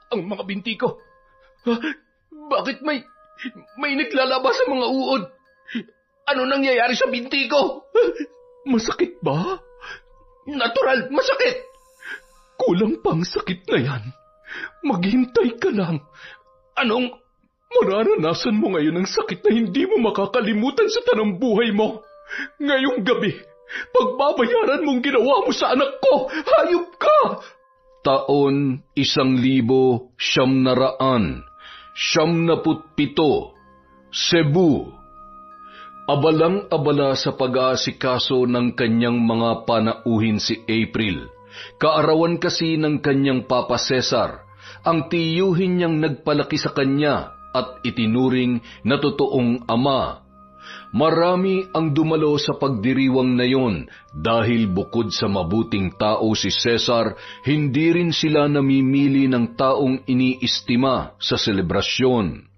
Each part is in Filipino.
ang mga binti ko. Ha? Bakit may naglalaba sa mga uod? Ano nangyayari sa binti ko? Masakit ba? Natural, masakit. Kulang pang sakit na yan. Maghintay ka lang. Anong mararanasan mo ngayon ng sakit na hindi mo makakalimutan sa tanang buhay mo? Ngayong gabi, pagbabayaran mong ginawa mo sa anak ko, hayop ka! Taon 1997, 97, Cebu. Abalang-abala sa pag-aasikaso ng kanyang mga panauhin si April. Kaarawan kasi ng kanyang Papa Cesar, ang tiyuhin niyang nagpalaki sa kanya at itinuring na totoong ama. Marami ang dumalo sa pagdiriwang na yon dahil bukod sa mabuting tao si Cesar, hindi rin sila namimili ng taong iniistima sa selebrasyon.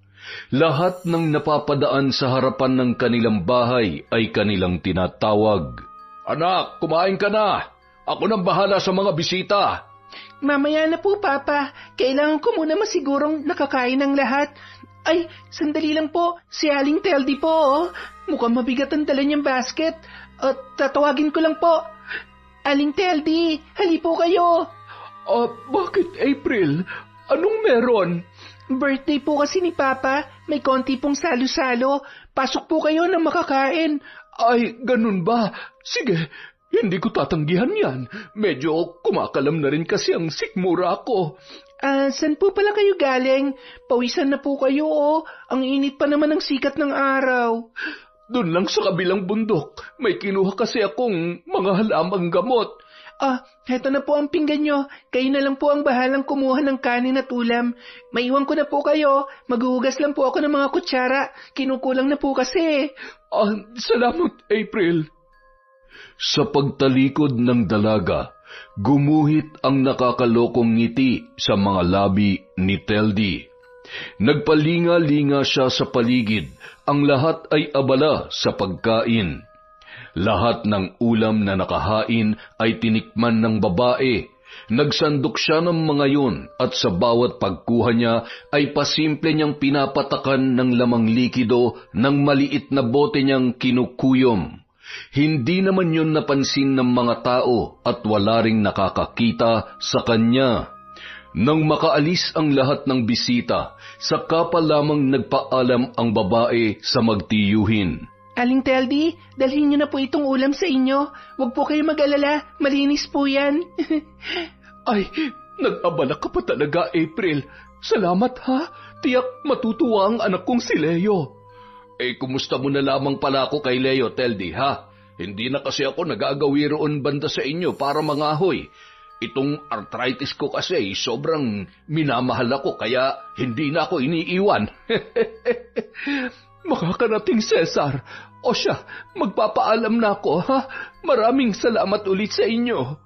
Lahat ng napapadaan sa harapan ng kanilang bahay ay kanilang tinatawag. Anak, kumain ka na! Ako nang bahala sa mga bisita. Mamaya na po, Papa. Kailangan ko muna masigurong nakakain ng lahat. Ay, sandali lang po. Si Aling Teldi po, oh. Mukhang mabigat ang dala niyang basket. Tatawagin ko lang po. Aling Teldi, hali po kayo. Bakit, April? Anong meron? Birthday po kasi ni Papa. May konti pong salo-salo. Pasok po kayo na makakain. Ay, ganun ba? Sige, hindi ko tatanggihan yan. Medyo kumakalam na rin kasi ang sikmura ko. Saan po pala kayo galing? Pawisan na po kayo, oh. Ang init pa naman ng sikat ng araw. Doon lang sa kabilang bundok. May kinuha kasi akong mga halamang gamot. Heto na po ang pinggan nyo. Kayo na lang po ang bahalang kumuha ng kanin at ulam. Maiwan ko na po kayo. Maghuhugas lang po ako ng mga kutsara. Kinukulang na po kasi. Salamat, April. Sa pagtalikod ng dalaga, gumuhit ang nakakalokong ngiti sa mga labi ni Teldi. Nagpalinga-linga siya sa paligid, ang lahat ay abala sa pagkain. Lahat ng ulam na nakahain ay tinikman ng babae. Nagsandok siya ng mga yun at sa bawat pagkuha niya ay pasimple niyang pinapatakan ng lamang likido ng maliit na bote niyang kinukuyom. Hindi naman yun napansin ng mga tao at wala ring nakakakita sa kanya. Nang makaalis ang lahat ng bisita, saka pa lamang nagpaalam ang babae sa magtiyuhin. Aling Teldi, dalhin niyo na po itong ulam sa inyo. Huwag po kayo mag-alala, malinis po yan. Ay, nag-abala ka pa talaga, April. Salamat ha, tiyak matutuwa ang anak kong si Leo. Kumusta mo na lamang pala ako kay Leo, Teldi, ha? Hindi na kasi ako nag-aagawi roon banda sa inyo para mangahoy. Itong arthritis ko kasi sobrang minamahal ako kaya hindi na ako iniiwan. Makakarating, Cesar. O siya, magpapaalam na ako, ha? Maraming salamat ulit sa inyo.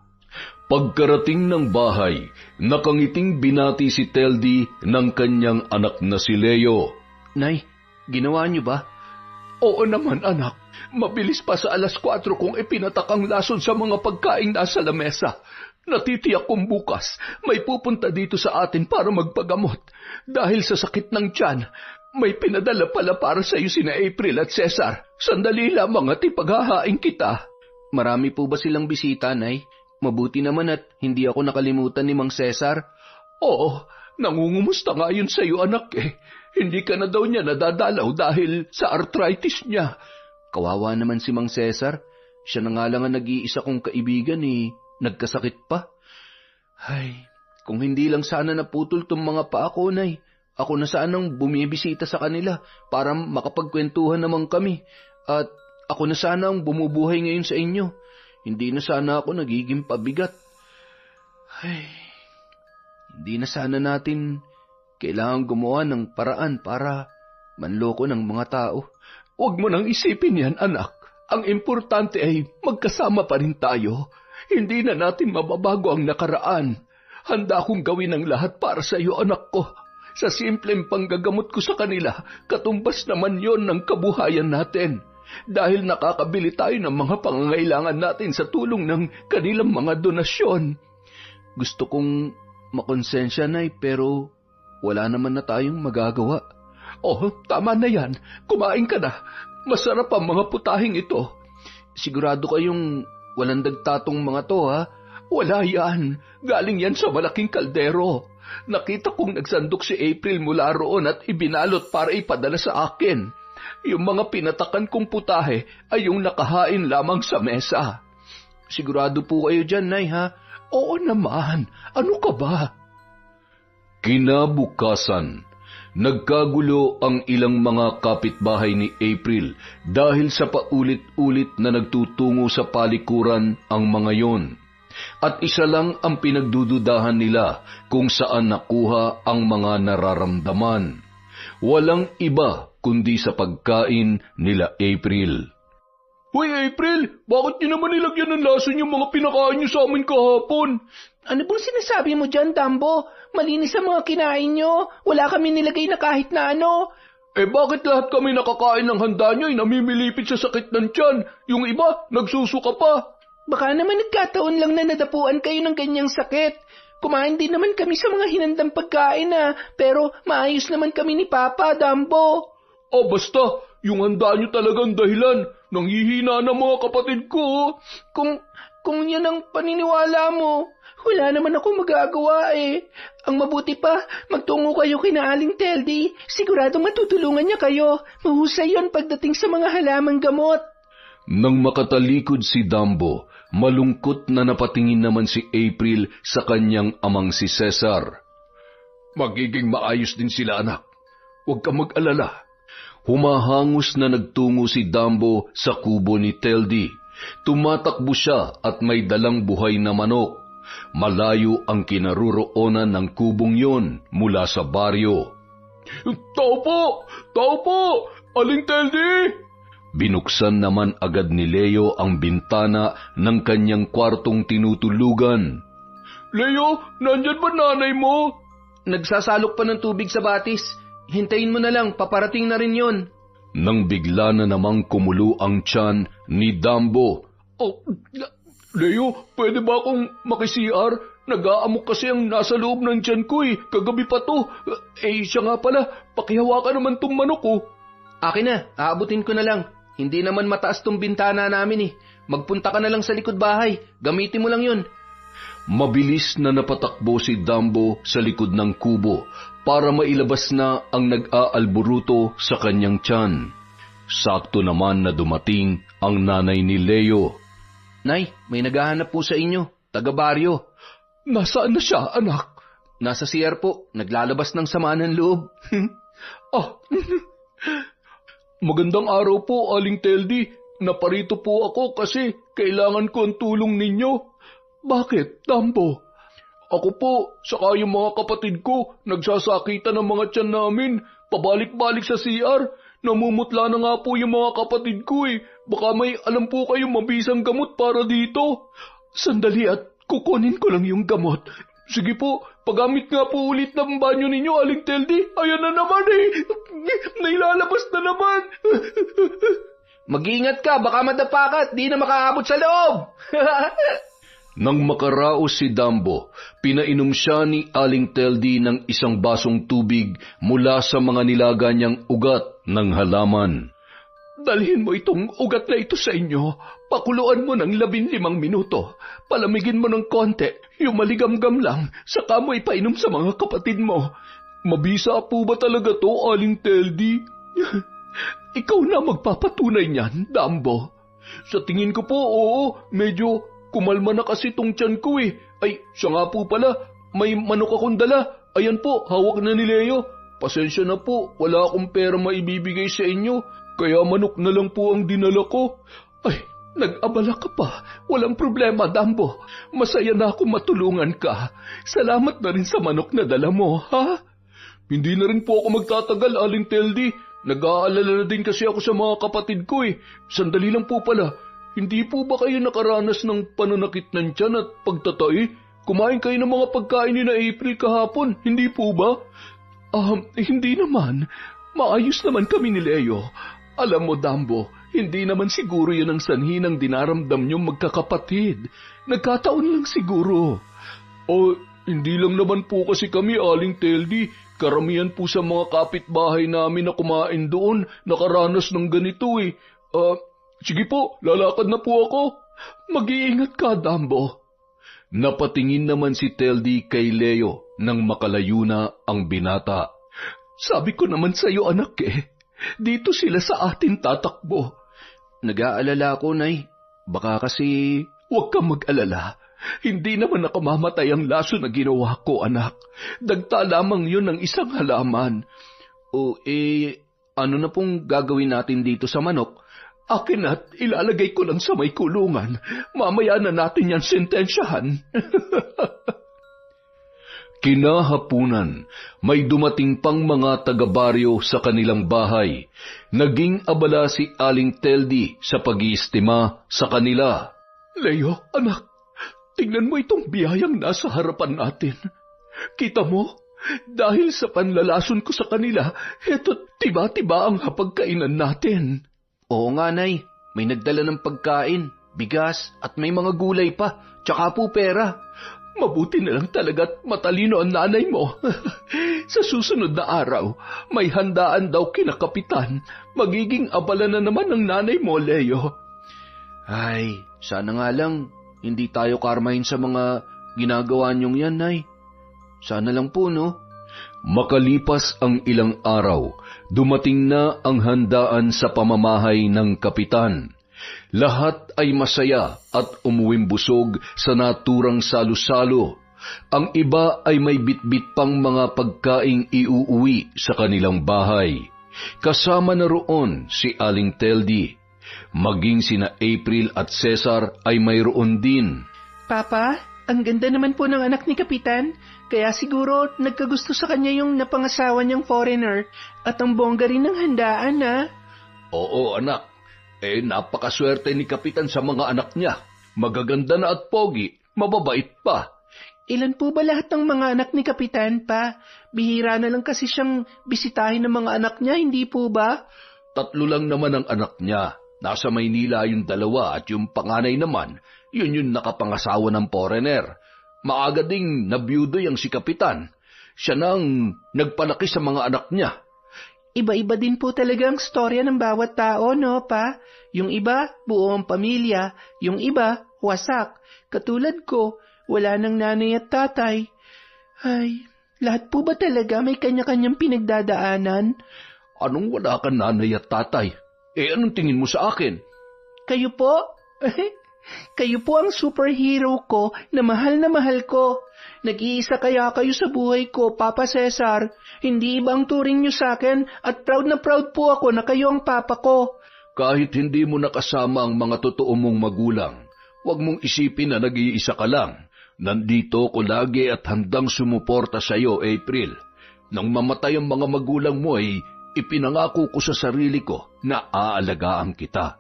Pagkarating ng bahay, nakangiting binati si Teldi ng kanyang anak na si Leo. Nay, ginawa niyo ba? Oo naman, anak. Mabilis pa sa 4:00 kung ipinatak ang lason sa mga pagkain nasa lamesa. Natitiyak kong bukas may pupunta dito sa atin para magpagamot. Dahil sa sakit ng tiyan, may pinadala pala para sa iyo sina April at Cesar. Sandali lamang at ipaghahain kita. Marami po ba silang bisita, Nay? Mabuti naman at hindi ako nakalimutan ni Mang Cesar. Oo, nangungumusta nga yun sa iyo, anak eh. Hindi ka na daw niya nadadalaw dahil sa arthritis niya. Kawawa naman si Mang Cesar. Siya na nga lang ang nag-iisa kong kaibigan eh. Nagkasakit pa. Ay, kung hindi lang sana naputol tong mga paa ko, Nay. Ako na sanang bumibisita sa kanila para makapagkwentuhan naman kami. At ako na sana ang bumubuhay ngayon sa inyo. Hindi na sana ako nagiging pabigat. Ay, hindi na sana natin kailangan gumawa ng paraan para manloko ng mga tao. Huwag mo nang isipin yan, anak. Ang importante ay magkasama pa rin tayo. Hindi na natin mababago ang nakaraan. Handa akong gawin ang lahat para sa iyo, anak ko. Sa simpleng panggagamot ko sa kanila, katumbas naman yon ng kabuhayan natin. Dahil nakakabili tayo ng mga pangangailangan natin sa tulong ng kanilang mga donasyon. Gusto kong makonsensya, Nay, pero wala naman na tayong magagawa. Oh, tama na yan. Kumain ka na. Masarap ang mga putahing ito. Sigurado kayong walang dagtatong mga to, ha? Wala yan. Galing yan sa malaking kaldero. Nakita kong nagsandok si April mula roon at ibinalot para ipadala sa akin. Yung mga pinatakan kong putahe ay yung nakahain lamang sa mesa. Sigurado po kayo dyan, Nay, ha? Oo naman. Ano ka ba? Kinabukasan, nagkagulo ang ilang mga kapitbahay ni April dahil sa paulit-ulit na nagtutungo sa palikuran ang mga yon. At isa lang ang pinagdududahan nila kung saan nakuha ang mga nararamdaman. Walang iba kundi sa pagkain nila April. Hoy April, bakit niyo naman nilagyan ng lason yung mga pinakain niyo sa amin kahapon? Ano bang sinasabi mo dyan, Dambo? Malinis ang mga kinain niyo. Wala kami nilagay na kahit na ano. Bakit lahat kami nakakain ng handa niyo ay namimilipit sa sakit ng tiyan? Yung iba, nagsusuka pa. Baka naman nagkataon lang na nadapuan kayo ng ganyang sakit. Kumain din naman kami sa mga hinandang pagkain pero maayos naman kami ni Papa, Dambo. Basta, yung handa niyo talagang dahilan. Nanghihina ng mga kapatid ko. Kung yan ang paniniwala mo, wala naman ako magagawa Ang mabuti pa, magtungo kayo kina Aling Teldi. Siguradong matutulungan niya kayo. Mahusay yon pagdating sa mga halamang gamot. Nang makatalikod si Dambo, malungkot na napatingin naman si April sa kanyang amang si Cesar. Magiging maayos din sila, anak. Huwag kang mag-alala. Humahangos na nagtungo si Dambo sa kubo ni Teldi. Tumatakbo siya at may dalang buhay na manok. Malayo ang kinaruroonan ng kubong yon mula sa baryo. Tao po! Tao po! Aling Teldi! Binuksan naman agad ni Leo ang bintana ng kanyang kwartong tinutulugan. Leo, nandyan ba nanay mo? Nagsasalok pa ng tubig sa batis. Hintayin mo na lang, paparating na rin yon. Nang bigla na namang kumulo ang tiyan ni Dambo. Leo, pwede ba akong makisiar? Nag-aamok kasi ang nasa loob ng tiyan ko Kagabi pa to. Siya nga pala, pakihawakan naman tong manok ko. Akin na, aabutin ko na lang. Hindi naman mataas tong bintana namin Magpunta ka na lang sa likod bahay. Gamitin mo lang yun. Mabilis na napatakbo si Dambo sa likod ng kubo para mailabas na ang nag-aalburuto sa kanyang tiyan. Sakto naman na dumating ang nanay ni Leo. Nay, may naghahanap po sa inyo, taga-baryo. Nasaan na siya, anak? Nasa CR po, naglalabas ng sama ng loob. Magandang araw po, Aling Teldi. Naparito po ako kasi kailangan ko ang tulong ninyo. Bakit, Dambo? Ako po, saka yung mga kapatid ko, nagsasakitan ng mga tiyan namin. Pabalik-balik sa CR. Namumutla na nga po yung mga kapatid ko Baka may alam po kayong mabisang gamot para dito. Sandali at kukunin ko lang yung gamot. Sige po, paggamit nga po ulit ng banyo ninyo, Aling Teldi. Ayan na naman Nailalabas na naman. Mag-iingat ka, baka madapa ka at di na makaabot sa loob. Nang makaraos si Dambo, pinainom siya ni Aling Teldi ng isang basong tubig mula sa mga nilaga niyang ugat ng halaman. Dalhin mo itong ugat na ito sa inyo. Pakuluan mo ng 15 minuto. Palamigin mo ng konti, yung maligamgam lang, saka mo ipainom sa mga kapatid mo. Mabisa po ba talaga to, Aling Teldi? Ikaw na magpapatunay niyan, Dambo. Sa tingin ko po, oo, medyo kumalma na kasi tong tiyan ko Ay, siya nga po pala, may manok akong dala. Ayan po, hawak na ni Leo. Pasensya na po, wala akong pera maibibigay sa inyo. Kaya manok na lang po ang dinala ko. Ay, nag-abala ka pa. Walang problema, Dambo. Masaya na ako matulungan ka. Salamat na rin sa manok na dala mo, ha? Hindi na rin po ako magtatagal, Aling Teldi. Nag-aalala na din kasi ako sa mga kapatid ko Sandali lang po pala. Hindi po ba kayo nakaranas ng pananakit ng tiyan at pagtatay? Kumain kayo ng mga pagkain ni na April kahapon, hindi po ba? Hindi naman. Maayos naman kami ni Leo. Alam mo, Dambo, hindi naman siguro yun ang sanhi ng dinaramdam niyong magkakapatid. Nagkataon lang siguro. Hindi lang naman po kasi kami, Aling Teldi. Karamihan po sa mga kapitbahay namin na kumain doon, nakaranas ng ganito eh. Sige po, lalakad na po ako. Mag-iingat ka, Dambo. Napatingin naman si Teldi kay Leo nang makalayo na ang binata. Sabi ko naman sa iyo, anak dito sila sa atin tatakbo. Nag-aalala ako, Nay. Baka kasi... Huwag kang mag-alala. Hindi naman nakamamatay ang laso na ginawa ko, anak. Dagta lamang yun ng isang halaman. Ano na pong gagawin natin dito sa manok? Akin at ilalagay ko lang sa may kulungan. Mamaya na natin yan sentensyahan. Kinahapunan, may dumating pang mga taga-baryo sa kanilang bahay. Naging abala si Aling Teldi sa pag-iistima sa kanila. Leo, anak, tingnan mo itong biyayang nasa harapan natin. Kita mo, dahil sa panlalason ko sa kanila, eto't tiba-tiba ang hapagkainan natin. Oo nga, Nay. May nagdala ng pagkain, bigas, at may mga gulay pa, tsaka po pera. Mabuti na lang talaga't matalino ang nanay mo. Sa susunod na araw, may handaan daw kina Kapitan. Magiging abala na naman ang nanay mo, Leo. Ay, sana nga lang, hindi tayo karmahin sa mga ginagawa niyong yan, Nay. Sana lang po, no? Makalipas ang ilang araw, dumating na ang handaan sa pamamahay ng Kapitan. Lahat ay masaya at umuwing busog sa naturang salo-salo. Ang iba ay may bitbit pang mga pagkaing iuuwi sa kanilang bahay. Kasama na roon si Aling Teldi. Maging sina April at Cesar ay mayroon din. Papa, ang ganda naman po ng anak ni Kapitan. Kaya siguro nagkagusto sa kanya yung napangasawa niyang foreigner at ang bongga rin ng handaan, ha? Oo, anak. Napakaswerte ni Kapitan sa mga anak niya. Magaganda na at pogi, mababait pa. Ilan po ba lahat ng mga anak ni Kapitan, pa? Bihira na lang kasi siyang bisitahin ng mga anak niya, hindi po ba? 3 lang naman ang anak niya. Nasa Maynila yung 2 at yung panganay naman, yun yung nakapangasawa ng foreigner. Maaga ding nabiyudo yung si Kapitan. Siya nang nagpalaki sa mga anak niya. Iba-iba din po talaga ang storya ng bawat tao, no, pa? Yung iba, buo ang pamilya. Yung iba, wasak. Katulad ko, wala nang nanay at tatay. Ay, lahat po ba talaga may kanya-kanyang pinagdadaanan? Anong wala kang nanay at tatay? Anong tingin mo sa akin? Kayo po? Kayo po ang superhero ko na mahal ko. Nag-iisa kaya kayo sa buhay ko, Papa Cesar. Hindi ibang turing niyo sa akin at proud na proud po ako na kayo ang papa ko. Kahit hindi mo nakasama ang mga totoo mong magulang, huwag mong isipin na nag-iisa ka lang. Nandito ko lagi at handang sumuporta sa iyo, April. Nang mamatay ang mga magulang mo ay ipinangako ko sa sarili ko na aalagaan kita.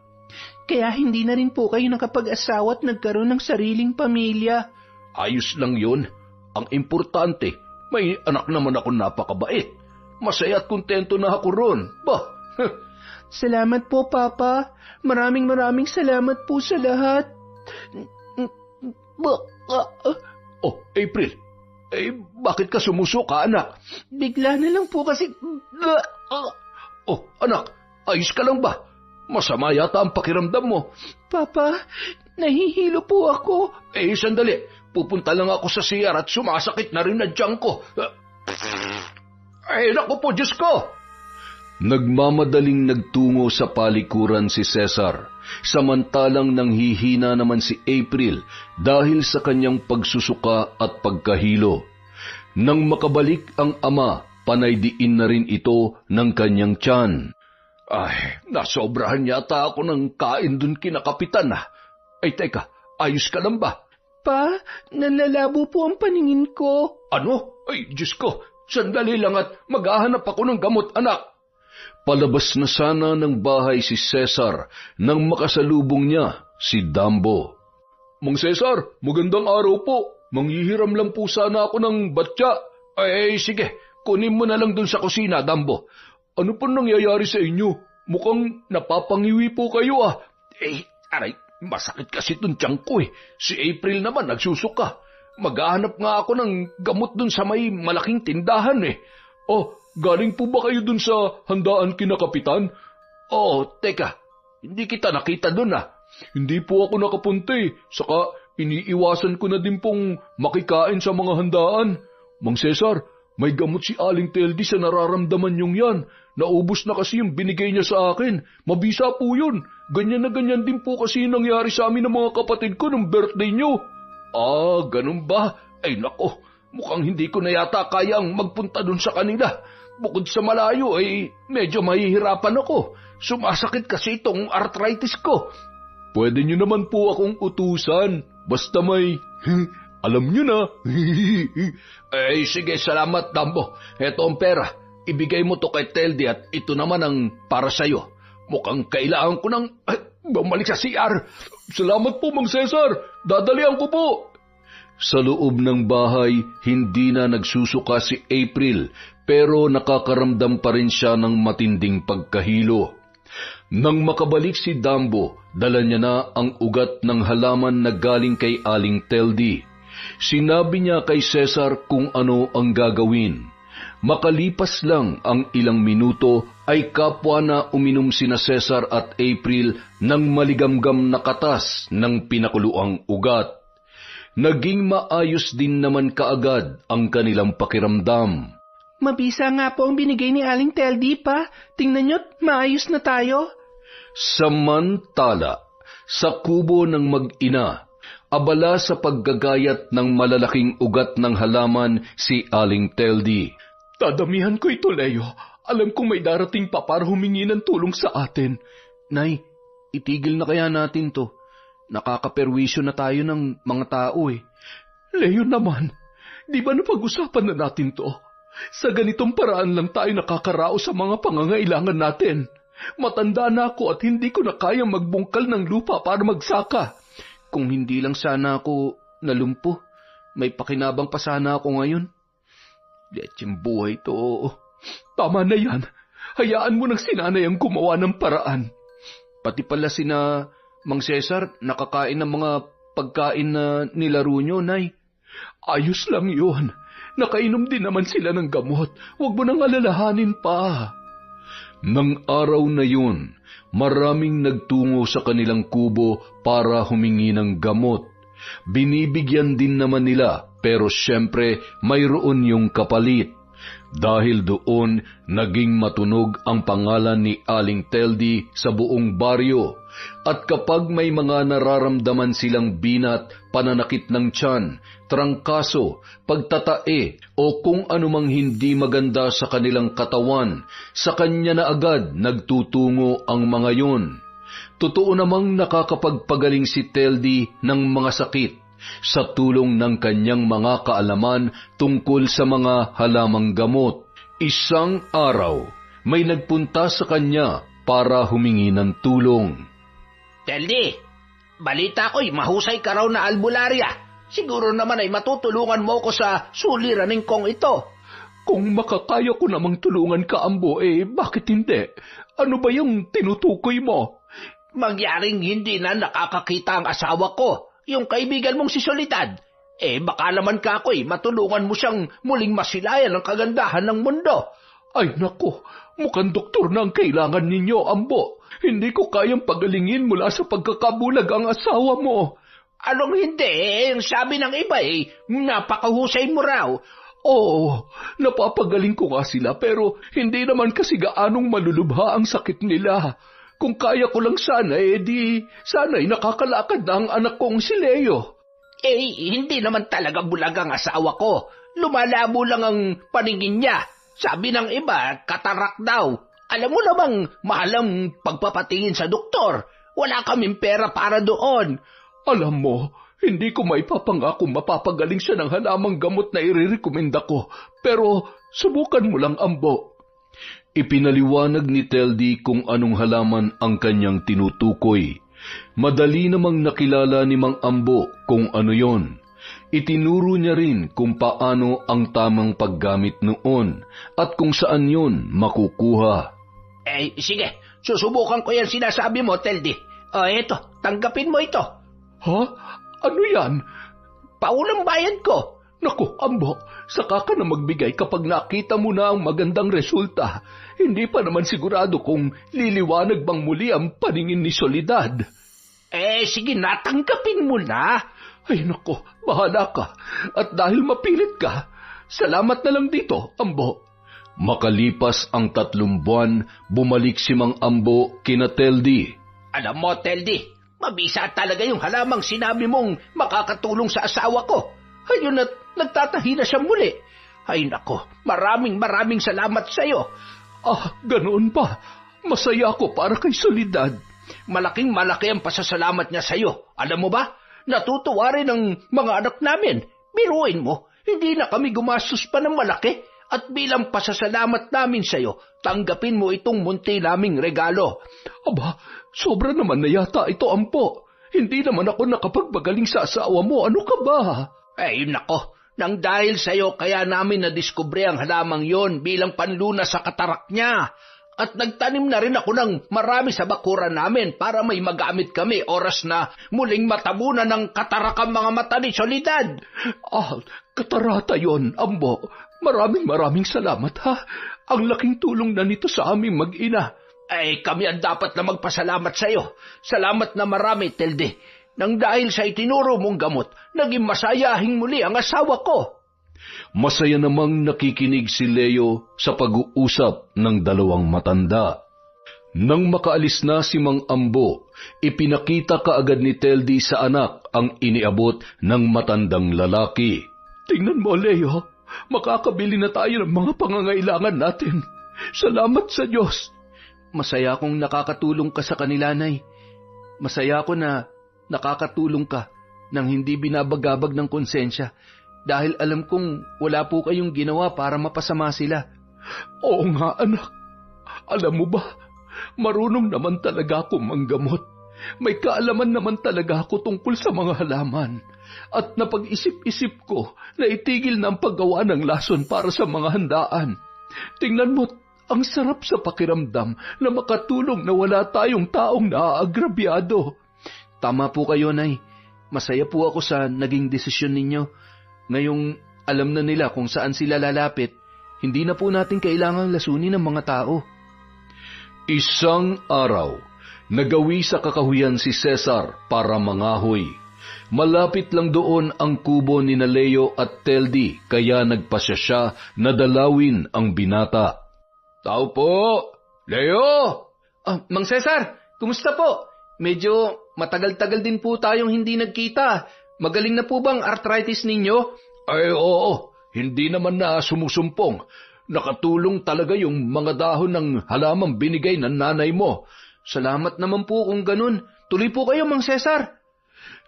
Kaya hindi na rin po kayo nakapag-asawa at nagkaroon ng sariling pamilya. Ayos lang yun. Ang importante, may anak naman ako napakabait. Masaya at kontento na ako ron. Bah! Salamat po, Papa. Maraming salamat po sa lahat. Oh, April. Bakit ka sumusuka, anak? Bigla na lang po kasi... Oh, anak, ayos ka lang ba? Masama yata ang pakiramdam mo. Papa, nahihilo po ako. Sandali. Pupunta lang ako sa CR at sumasakit na rin na tiyan ko. Naku po, Diyos ko! Nagmamadaling nagtungo sa palikuran si Cesar, samantalang nanghihina naman si April dahil sa kanyang pagsusuka at pagkahilo. Nang makabalik ang ama, panay diin na rin ito ng kanyang tiyan. Ay, nasobrahan yata ako ng kain dun kina Kapitan. Ay, teka, ayos ka lang ba? Pa, nanlalabo po ang paningin ko. Ano? Ay, Diyos ko, sandali lang at maghahanap ako ng gamot, anak. Palabas na sana ng bahay si Cesar nang makasalubong niya si Dambo. Mang Cesar, magandang araw po. Manghihiram lang po sana ako ng batya. Ay, sige, kunin mo na lang dun sa kusina, Dambo. Ano pa nangyayari sa inyo? Mukhang napapangiwi po kayo, Aray, masakit kasi itong tiyan ko, Si April naman nagsusuka. Maghahanap nga ako ng gamot dun sa may malaking tindahan eh. Oh, galing po ba kayo dun sa handaan kina Kapitan? Oh, teka, hindi kita nakita dun ah. Hindi po ako nakapunta eh, saka iniiwasan ko na din pong makikain sa mga handaan. Mang Cesar, may gamot si Aling Teldi sa nararamdaman niyong yan. Naubos na kasi yung binigay niya sa akin. Mabisa po yun. Ganyan na ganyan din po kasi nangyari sa amin ng mga kapatid ko nung birthday niyo. Ah, ganun ba? Ay nako, mukhang hindi ko na yata kayang magpunta dun sa kanila. Bukod sa malayo ay medyo mahihirapan ako. Sumasakit kasi itong arthritis ko. Pwede niyo naman po akong utusan. Basta may... alam niyo na. Eh, sige, salamat, Dambo. Eto ang pera. Ibigay mo to kay Teldi at ito naman ang para sa'yo. Mukhang kailangan ko ng bumalik sa CR. Salamat po, Mang Cesar. Dadalian ko po. Sa loob ng bahay, hindi na nagsusuka si April, pero nakakaramdam pa rin siya ng matinding pagkahilo. Nang makabalik si Dambo, dala niya na ang ugat ng halaman na galing kay Aling Teldi. Sinabi niya kay Cesar kung ano ang gagawin. Makalipas lang ang ilang minuto ay kapwa na uminom sina Cesar at April ng maligamgam na katas ng pinakuluang ugat. Naging maayos din naman kaagad ang kanilang pakiramdam. Mabisa nga po ang binigay ni Aling Teldi pa. Tingnan nyo't maayos na tayo. Samantala, sa kubo ng mag-ina, abala sa paggagayat ng malalaking ugat ng halaman si Aling Teldi. Dadamihan ko ito, Leo. Alam kong may darating pa para humingi ng tulong sa atin. Nay, itigil na kaya natin to. Nakakaperwisyo na tayo ng mga tao eh. Leo naman, di ba napag-usapan na natin to? Sa ganitong paraan lang tayo nakakarao sa mga pangangailangan natin. Matanda na ako at hindi ko na kayang magbungkal ng lupa para magsaka. Kung hindi lang sana ako nalumpo, may pakinabang pa sana ako ngayon. Lecheng buhay to. Tama na yan. Hayaan mo ng sinanay ang gumawa ng paraan. Pati pala sina Mang Cesar nakakain ng mga pagkain na nilaro nyo, Nay. Ayos lang yun. Nakainom din naman sila ng gamot. Huwag mo nang alalahanin pa. Nang araw na yun, maraming nagtungo sa kanilang kubo para humingi ng gamot. Binibigyan din naman nila, pero syempre mayroon yung kapalit. Dahil doon, naging matunog ang pangalan ni Aling Teldi sa buong baryo. At kapag may mga nararamdaman silang binat, pananakit ng tiyan, trangkaso, pagtatae, o kung anumang hindi maganda sa kanilang katawan, sa kanya na agad nagtutungo ang mga yun. Totoo namang nakakapagpagaling si Teldi ng mga sakit sa tulong ng kanyang mga kaalaman tungkol sa mga halamang gamot. Isang araw, may nagpunta sa kanya para humingi ng tulong. Teldi, balita ko'y mahusay ka raw na albularya. Siguro naman ay matutulungan mo ko sa suliranin kong ito. Kung makakaya ko namang tulungan ka, Ambo, bakit hindi? Ano ba yung tinutukoy mo? Mangyaring hindi na nakakakita ang asawa ko, yung kaibigan mong si Soledad. Baka naman ka ako'y matulungan mo siyang muling masilayan ang kagandahan ng mundo. Ay nako, mukhang doktor na ang kailangan ninyo, Ambo. Hindi ko kayang pagalingin mula sa pagkakabulag ang asawa mo. Anong hindi? Yung sabi ng iba napakahusay mo raw. Oo, napapagaling ko nga sila pero hindi naman kasi gaanong malulubha ang sakit nila. Kung kaya ko lang sana, sana'y nakakalakad na ang anak kong si Leo. Hindi naman talaga bulag ang asawa ko. Lumalabo lang ang paningin niya. Sabi ng iba, katarak daw. Alam mo namang mahal ang pagpapatingin sa doktor. Wala kaming pera para doon. Alam mo, hindi ko maipapangako mapapagaling siya ng halamang gamot na irerekomenda ko. Pero subukan mo lang, Ambo. Ipinaliwanag ni Teldi kung anong halaman ang kanyang tinutukoy. Madali namang nakilala ni Mang Ambo kung ano yon. Itinuro niya rin kung paano ang tamang paggamit noon at kung saan yon makukuha. Sige, susubukan ko yan sinasabi mo, Teldi. Eto, tanggapin mo ito. Ha? Ano yan? paulang bayad ko. Naku, Ambo, saka ka na magbigay kapag nakita mo na ang magandang resulta. Hindi pa naman sigurado kung liliwanag bang muli ang paningin ni Soledad. Sige, natanggapin mo na. Ay naku, bahala ka. At dahil mapilit ka, salamat na lang dito, Ambo. Makalipas ang 3 buwan, bumalik si Mang Ambo kina Teldi. Alam mo, Teldi, mabisa talaga yung halamang sinabi mong makakatulong sa asawa ko. Ayun at nagtatahi na siya muli. Ay nako, maraming salamat sa iyo. Ganoon pa. Masaya ako para kay Soledad. Malaking malaki ang pasasalamat niya sa iyo. Alam mo ba, natutuwa rin ang mga anak namin. Biruin mo, hindi na kami gumastos pa ng malaki. At bilang pasasalamat namin sa iyo, tanggapin mo itong munti naming regalo. Aba, sobra naman na yata ito, Ampo. Hindi naman ako nakapagbagaling sa asawa mo. Ano ka ba? Nako, nang dahil sa iyo kaya namin nadiskubre ang halamang yon bilang panlunas sa katarak niya. At nagtanim na rin ako ng marami sa bakuran namin para may magamit kami oras na muling matabunan ng katarak ang mga mata ni Soledad. Katarata yon, Ambo. Maraming salamat, ha? Ang laking tulong na nito sa aming mag-ina. Kami ang dapat na magpasalamat sa iyo. Salamat na marami, Teldi. Nang dahil sa itinuro mong gamot, naging masayahing muli ang asawa ko. Masaya namang nakikinig si Leo sa pag-uusap ng 2 matanda. Nang makaalis na si Mang Ambo, ipinakita kaagad ni Teldi sa anak ang iniabot ng matandang lalaki. Tingnan mo, Leo, makakabili na tayo ng mga pangangailangan natin. Salamat sa Diyos. Masaya akong nakakatulong ka sa kanila, Nay. Masaya ako na nakakatulong ka nang hindi binabagabag ng konsensya dahil alam kong wala po kayong ginawa para mapasama sila. Oo nga, anak. Alam mo ba, marunong naman talaga ako manggamot. May kaalaman naman talaga ako tungkol sa mga halaman. At napag-isip-isip ko na itigil na ang paggawa ng lason para sa mga handaan. Tingnan mo, ang sarap sa pakiramdam na makatulong na wala tayong taong naaagrabyado. Tama po kayo, Nay. Masaya po ako sa naging desisyon ninyo. Ngayong alam na nila kung saan sila lalapit, hindi na po natin kailangang lasunin ng mga tao. Isang araw, nagawi sa kakahuyan si Cesar para mangahoy. Malapit lang doon ang kubo ni Leo at Teldi, kaya nagpasya siya na dalawin ang binata. Tao po! Leo! Mang Cesar, kumusta po? Medyo matagal-tagal din po tayong hindi nagkita. Magaling na po bang arthritis ninyo? Ay oo, hindi naman na sumusumpong. Nakatulong talaga yung mga dahon ng halamang binigay ng nanay mo. Salamat naman po kung ganun. Tuloy po kayo, Mang Cesar.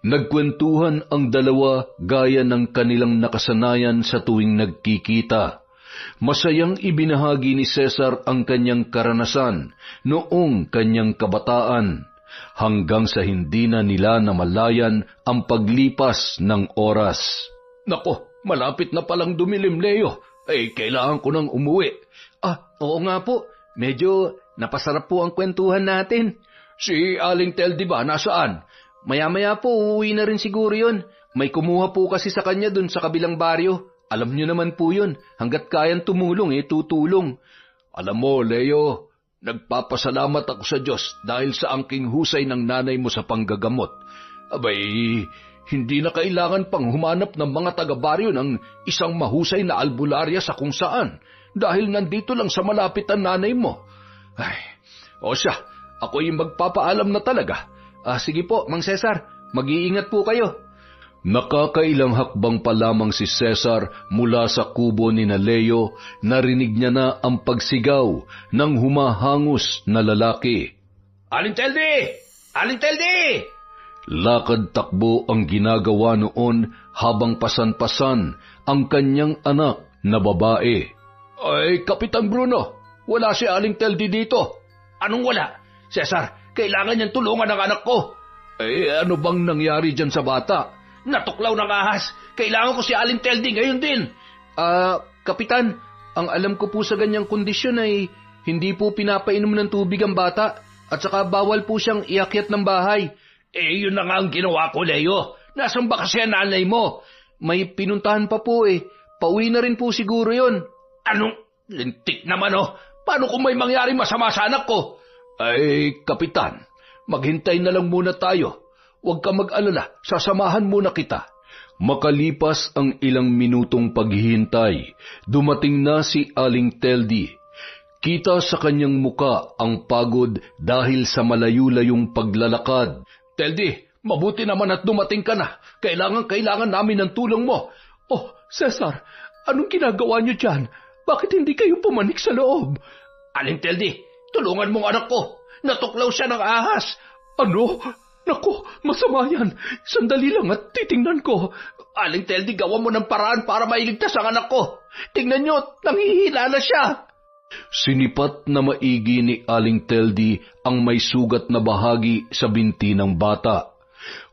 Nagkwentuhan ang dalawa gaya ng kanilang nakasanayan sa tuwing nagkikita. Masayang ibinahagi ni Cesar ang kanyang karanasan noong kanyang kabataan, hanggang sa hindi na nila namalayan ang paglipas ng oras. Nako, malapit na palang dumilim, Leo. Kailangan ko nang umuwi. Oo nga po. Medyo napasarap po ang kwentuhan natin. Si Aling Teldi ba, nasaan? Maya-maya po, uuwi na rin siguro yun. May kumuha po kasi sa kanya dun sa kabilang baryo. Alam niyo naman po yun, hanggat kayang tumulong, tutulong. Alam mo, Leo, nagpapasalamat ako sa Diyos dahil sa angking husay ng nanay mo sa panggagamot. Abay, hindi na kailangan pang humanap ng mga taga-baryo ng isang mahusay na albularya sa kung saan, dahil nandito lang sa malapit ang nanay mo. O siya, ako'y magpapaalam na talaga. Sige po, Mang Cesar, mag-iingat po kayo. Nakakailang hakbang pa lamang si Cesar mula sa kubo ni Leo, narinig niya na ang pagsigaw ng humahangos na lalaki. Aling Teldi! Aling Teldi! Lakad takbo ang ginagawa noon habang pasan-pasan ang kanyang anak na babae. Kapitan Bruno, wala si Aling Teldi dito. Anong wala? Cesar, kailangan niyang tulungan ang anak ko. Ano bang nangyari dyan sa bata? Natuklaw ng ahas. Kailangan ko si Aling Teldi ngayon din. Kapitan, ang alam ko po sa ganyang kondisyon ay hindi po pinapainom ng tubig ang bata at saka bawal po siyang iakyat ng bahay. Yun na nga ang ginawa ko, Leo. Nasaan ba kasi ang nanay mo? may pinuntahan pa po eh. Pauwi na rin po siguro yon. Anong lintik naman Paano kung may mangyari masama sa anak ko? Ay, Kapitan, maghintay na lang muna tayo. Huwag ka mag-alala, sasamahan muna kita. Makalipas ang ilang minutong paghihintay, dumating na si Aling Teldi. Kita sa kanyang muka ang pagod dahil sa malayo-layong paglalakad. Teldi, mabuti naman at dumating ka na. Kailangan namin ng tulong mo. Oh, Cesar, anong ginagawa niyo dyan? Bakit hindi kayo pumanik sa loob? Aling Teldi, tulungan mong anak ko. Natuklaw siya ng ahas. Ano? Naku, masama yan. Sandali lang at titingnan ko. Aling Teldi, gawa mo ng paraan para mailigtas ang anak ko. Tingnan nyo, nanghihila na siya. Sinipat na maigi ni Aling Teldi ang may sugat na bahagi sa binti ng bata.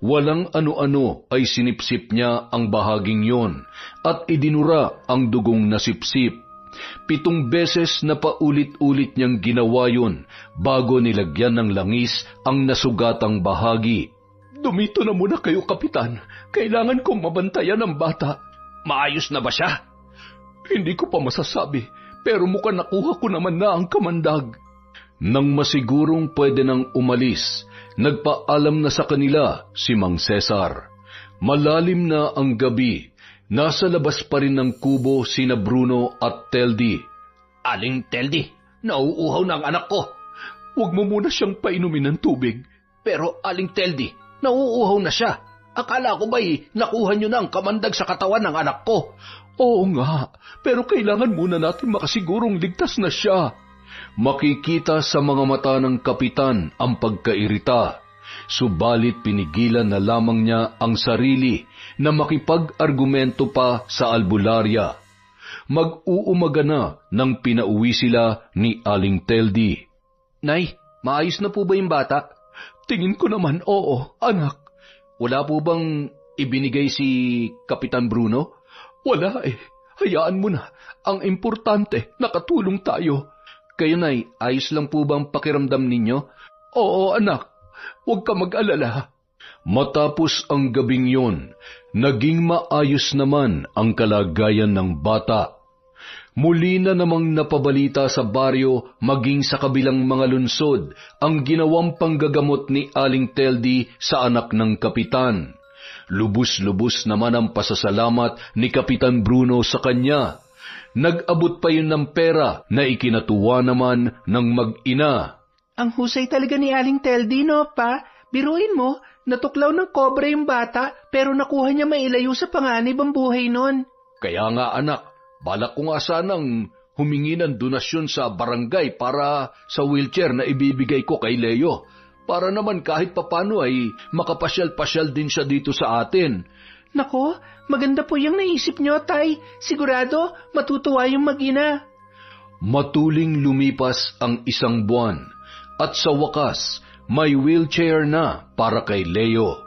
Walang ano-ano ay sinipsip niya ang bahaging yon at idinura ang dugong nasipsip. 7 beses na paulit-ulit niyang ginawa yun bago nilagyan ng langis ang nasugatang bahagi. Dumito na muna kayo, Kapitan. Kailangan kong mabantayan ang bata. Maayos na ba siya? Hindi ko pa masasabi, pero mukhang nakuha ko naman na ang kamandag. Nang masigurong pwede nang umalis, nagpaalam na sa kanila si Mang Cesar. Malalim na ang gabi. Nasa labas pa rin ng kubo sina Bruno at Teldi. Aling Teldi, nauuhaw na ang anak ko. Huwag mo muna siyang painumin ng tubig. Pero Aling Teldi, nauuhaw na siya. Akala ko ba'y nakuha niyo na ang kamandag sa katawan ng anak ko? Oo nga, pero kailangan muna natin makasigurong ligtas na siya. Makikita sa mga mata ng kapitan ang pagkairita. Subalit pinigilan na lamang niya ang sarili na makipag-argumento pa sa albularya. Mag-uumaga na nang pinauwi sila ni Aling Teldi. Nay, maayos na po ba yung bata? Tingin ko naman oo, anak. Wala po bang ibinigay si Kapitan Bruno? Wala eh. Hayaan mo na. Ang importante, nakatulong tayo. Kayo, Nay, ayos lang po bang pakiramdam ninyo? Oo, anak. Huwag ka mag-alala. Matapos ang gabing yon, naging maayos naman ang kalagayan ng bata. Muli na namang napabalita sa baryo maging sa kabilang mga lungsod ang ginawang panggagamot ni Aling Teldi sa anak ng kapitan. Lubos-lubos naman ang pasasalamat ni Kapitan Bruno sa kanya. Nag-abot pa yun ng pera na ikinatuwa naman ng mag-ina. Ang husay talaga ni Aling Teldi, no, pa? Biruin mo, natuklaw ng kobra yung bata, pero nakuha niya mailayo sa panganib ang buhay nun. Kaya nga anak, balak ko nga sanang humingi ng donasyon sa barangay para sa wheelchair na ibibigay ko kay Leo. Para naman kahit papano ay makapasyal-pasyal din siya dito sa atin. Nako, maganda po yung naisip niyo, Tay. Sigurado, matutuwa yung mag-ina. Matuling lumipas ang 1 buwan. At sa wakas, may wheelchair na para kay Leo.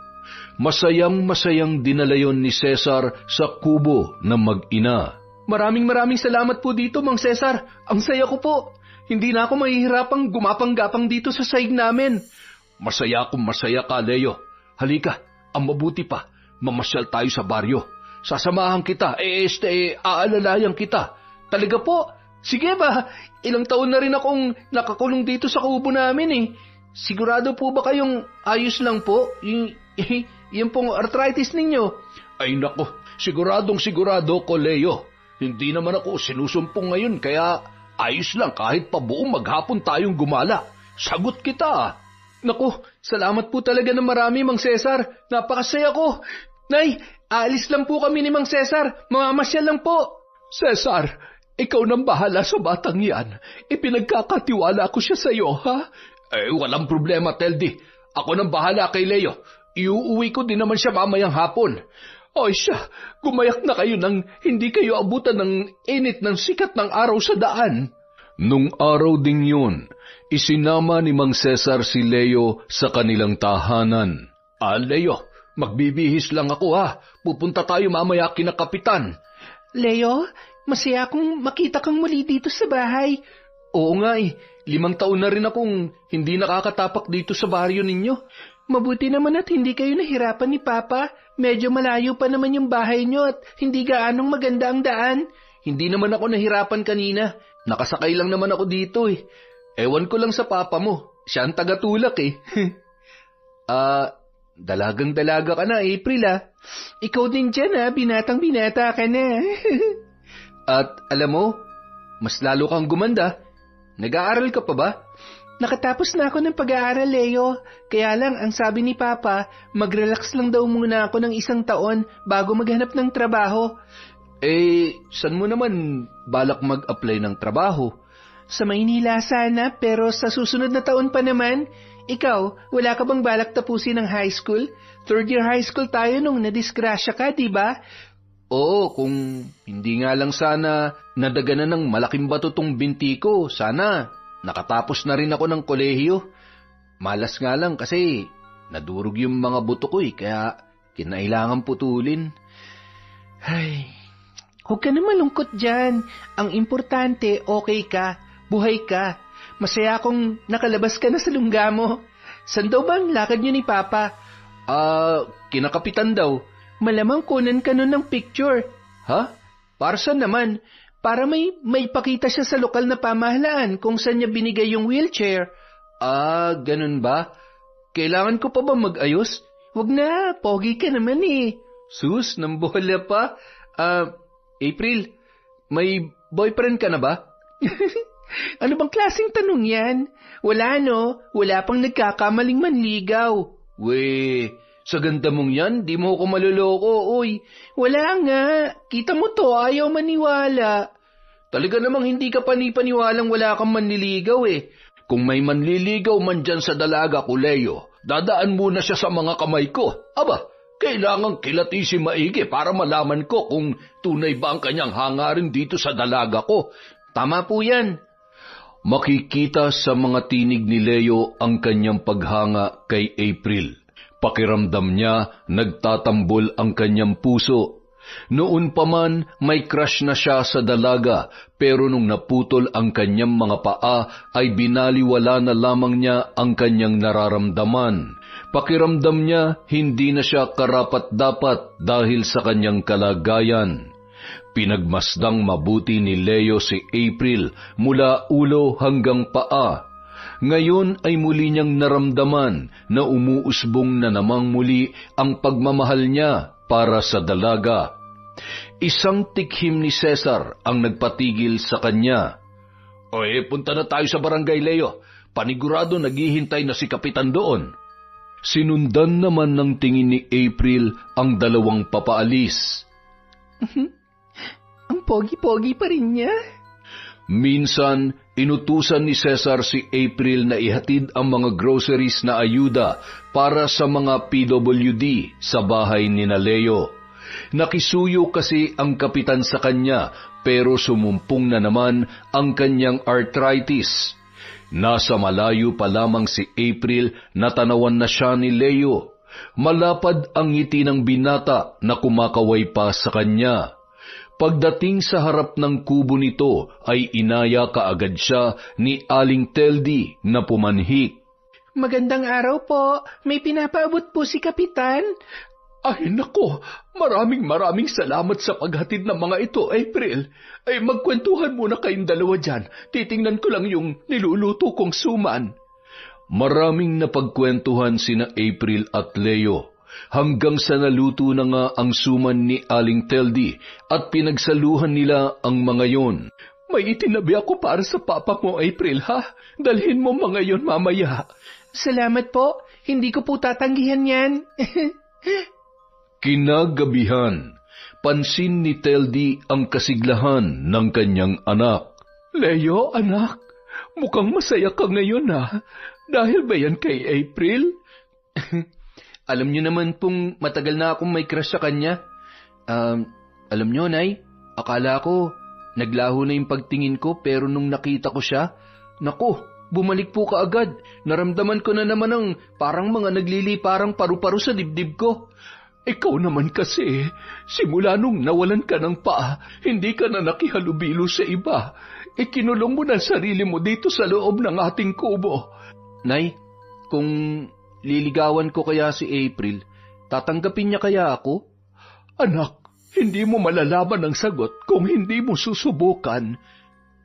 Masayang-masayang dinala yon ni Cesar sa kubo ng mag-ina. Maraming salamat po dito, Mang Cesar. Ang saya ko po. Hindi na ako mahihirapang gumapang-gapang dito sa sahig namin. Masaya akong masaya ka, Leo. Halika, ang mabuti pa, mamasyal tayo sa baryo. Sasamahan kita, aalalayan kita. Talaga po? Sige ba, ilang taon na rin akong nakakulong dito sa kubo namin eh. Sigurado po ba kayong ayos lang po? Yung pong arthritis ninyo? Ay nako, sigurado ko, Leo. Hindi naman ako sinusumpong ngayon kaya ayos lang kahit pa buong maghapon tayong gumala. Sagot kita. Naku, salamat po talaga ng marami, Mang Cesar. Napakasaya ko. Nay, aalis lang po kami ni Mang Cesar. Mamamasyal lang po. Cesar, ikaw nang bahala sa batang yan. Ipinagkakatiwala ko siya sa iyo, ha? Walang problema, Teldi. Ako nang bahala kay Leo. Iuuwi ko din naman siya mamayang hapon. Oy siya, gumayak na kayo nang hindi kayo abutan ng init ng sikat ng araw sa daan. Nung araw ding yun, isinama ni Mang Cesar si Leo sa kanilang tahanan. Leo, magbibihis lang ako ha. Pupunta tayo mamaya kina Kapitan. Leo, masaya akong makita kang muli dito sa bahay. Oo nga 5 taon na rin akong hindi nakakatapak dito sa baryo ninyo. Mabuti naman at hindi kayo nahirapan ni Papa. Medyo malayo pa naman yung bahay nyo at hindi gaanong maganda ang daan. Hindi naman ako nahirapan kanina. Nakasakay lang naman ako dito eh. Ewan ko lang sa papa mo. Siya ang tagatulak eh. Dalagang-dalaga ka na, April ah. Ikaw din dyan binatang-binata ka na. At alam mo, mas lalo kang gumanda. Nag-aaral ka pa ba? Nakatapos na ako ng pag-aaral, Leo. Kaya lang, ang sabi ni Papa, mag-relax lang daw muna ako ng 1 taon bago maghanap ng trabaho. Saan mo naman balak mag-apply ng trabaho? Sa Maynila sana, pero sa susunod na taon pa naman. Ikaw, wala ka bang balak tapusin ng high school? 3rd year high school tayo nung nadisgrasya ka, di ba? Oo, kung hindi nga lang sana nadaganan ng malaking bato tong binti ko, sana nakatapos na rin ako ng kolehiyo. Malas nga lang kasi nadurog yung mga buto ko kaya kinailangan putulin. Ay, huwag ka na malungkot dyan. Ang importante, okay ka, buhay ka. Masaya akong nakalabas ka na sa lungga mo. San daw ba ang lakad niyo ni Papa? Kinakapitan daw. Malamang kunan ka nun ng picture. Ha? Para saan naman? Para may pakita siya sa lokal na pamahalaan kung saan niya binigay yung wheelchair. Ganun ba? Kailangan ko pa ba mag-ayos? Wag na, pogi ka naman eh. Sus, nambola pa. April, may boyfriend ka na ba? Ano bang klaseng tanong yan? Wala no, wala pang nagkakamaling manligaw. We, sa ganda mong yan, di mo ako maluloko, oy. Wala nga, kita mo to, ayaw maniwala. Talaga namang hindi ka panipaniwalang wala kang manliligaw eh. Kung may manliligaw man dyan sa dalaga ko, Leo, dadaan muna siya sa mga kamay ko. Aba, kailangang kilati si maigi para malaman ko kung tunay ba ang kanyang hangarin dito sa dalaga ko. Tama po yan. Makikita sa mga tinig ni Leo ang kanyang paghanga kay April. Pakiramdam niya nagtatambol ang kanyang puso. Noon pa man may crush na siya sa dalaga, pero nung naputol ang kanyang mga paa ay binaliwala na lamang niya ang kanyang nararamdaman. Pakiramdam niya hindi na siya karapat-dapat dahil sa kanyang kalagayan. Pinagmasdang mabuti ni Leo si April mula ulo hanggang paa. Ngayon ay muli niyang naramdaman na umuusbong na namang muli ang pagmamahal niya para sa dalaga. Isang tikhim ni Cesar ang nagpatigil sa kanya. Punta na tayo sa barangay, Leo. Panigurado naghihintay na si Kapitan doon. Sinundan naman ng tingin ni April ang dalawang papaalis. Ang pogi-pogi pa rin niya. Minsan, inutusan ni Cesar si April na ihatid ang mga groceries na ayuda para sa mga PWD sa bahay ni Leo. Nakisuyo kasi ang kapitan sa kanya pero sumumpong na naman ang kanyang arthritis. Nasa malayo pa lamang si April na tanawan na siya ni Leo. Malapad ang ngiti ng binata na kumakaway pa sa kanya. Pagdating sa harap ng kubo nito ay inaya kaagad siya ni Aling Teldi na pumanhik. Magandang araw po. May pinapaabot po si Kapitan. Ay nako, maraming salamat sa paghatid ng mga ito, April. Magkwentuhan muna kayong dalawa dyan. Titingnan ko lang yung niluluto kong suman. Maraming napagkwentuhan sina April at Leo. Hanggang sa naluto na nga ang suman ni Aling Teldi at pinagsaluhan nila ang mga yon. May itinabi ako para sa papa mo, April, ha? Dalhin mo mga yon mamaya. Salamat po. Hindi ko po tatanggihan yan. Kinagabihan, pansin ni Teldi ang kasiglahan ng kanyang anak. Leo, anak, mukhang masaya ka ngayon, ha? Dahil ba yan kay April? Alam niyo naman pong matagal na akong may crush sa kanya. Alam niyo, Nay, akala ko naglaho na yung pagtingin ko pero nung nakita ko siya, naku, bumalik po kaagad. Naramdaman ko na naman ang parang mga nagliliparang paru-paro sa dibdib ko. Ikaw naman kasi, simula nung nawalan ka ng paa, hindi ka na nakihalubilo sa iba. Ikinulong mo na sarili mo dito sa loob ng ating kubo. Nay, kung liligawan ko kaya si April, tatanggapin niya kaya ako? Anak, hindi mo malalaman ang sagot kung hindi mo susubukan.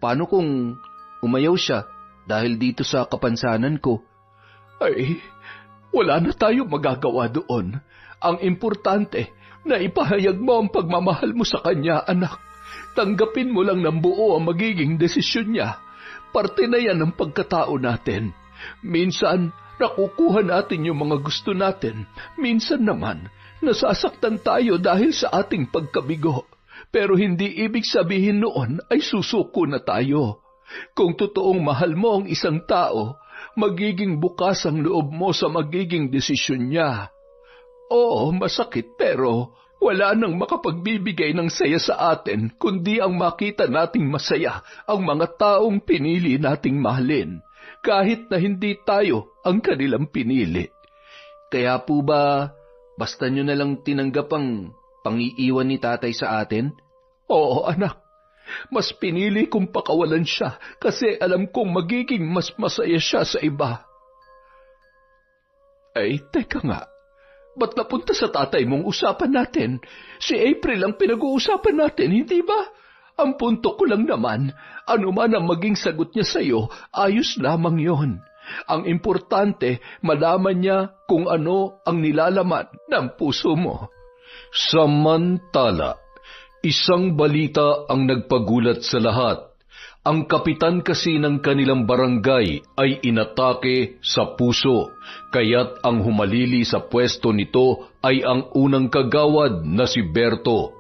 Paano kung umayaw siya dahil dito sa kapansanan ko? Ay, wala na tayo magagawa doon. Ang importante, na ipahayag mo ang pagmamahal mo sa kanya, anak. Tanggapin mo lang ng buo ang magiging desisyon niya. Parte na yan ng pagkatao natin. Minsan, nakukuha natin yung mga gusto natin. Minsan naman, nasasaktan tayo dahil sa ating pagkabigo. Pero hindi ibig sabihin noon ay susuko na tayo. Kung totoong mahal mo ang isang tao, magiging bukas ang loob mo sa magiging desisyon niya. Oo, masakit pero wala nang makapagbibigay ng saya sa atin kundi ang makita nating masaya ang mga taong pinili nating mahalin, kahit na hindi tayo ang kanilang pinili. Kaya po ba, basta nyo na lang tinanggap ang pangiiwan ni tatay sa atin? Oo, anak. Mas pinili kong pakawalan siya kasi alam kong magiging mas masaya siya sa iba. Ay, teka nga. Ba't napunta sa tatay mong usapan natin? Si April ang pinag-uusapan natin, hindi ba? Ang punto ko lang naman, ano man ang maging sagot niya sa iyo, ayos lamang yon. Ang importante, malaman niya kung ano ang nilalaman ng puso mo. Samantala, isang balita ang nagpagulat sa lahat. Ang kapitan kasi ng kanilang barangay ay inatake sa puso, kaya't ang humalili sa pwesto nito ay ang unang kagawad na si Berto.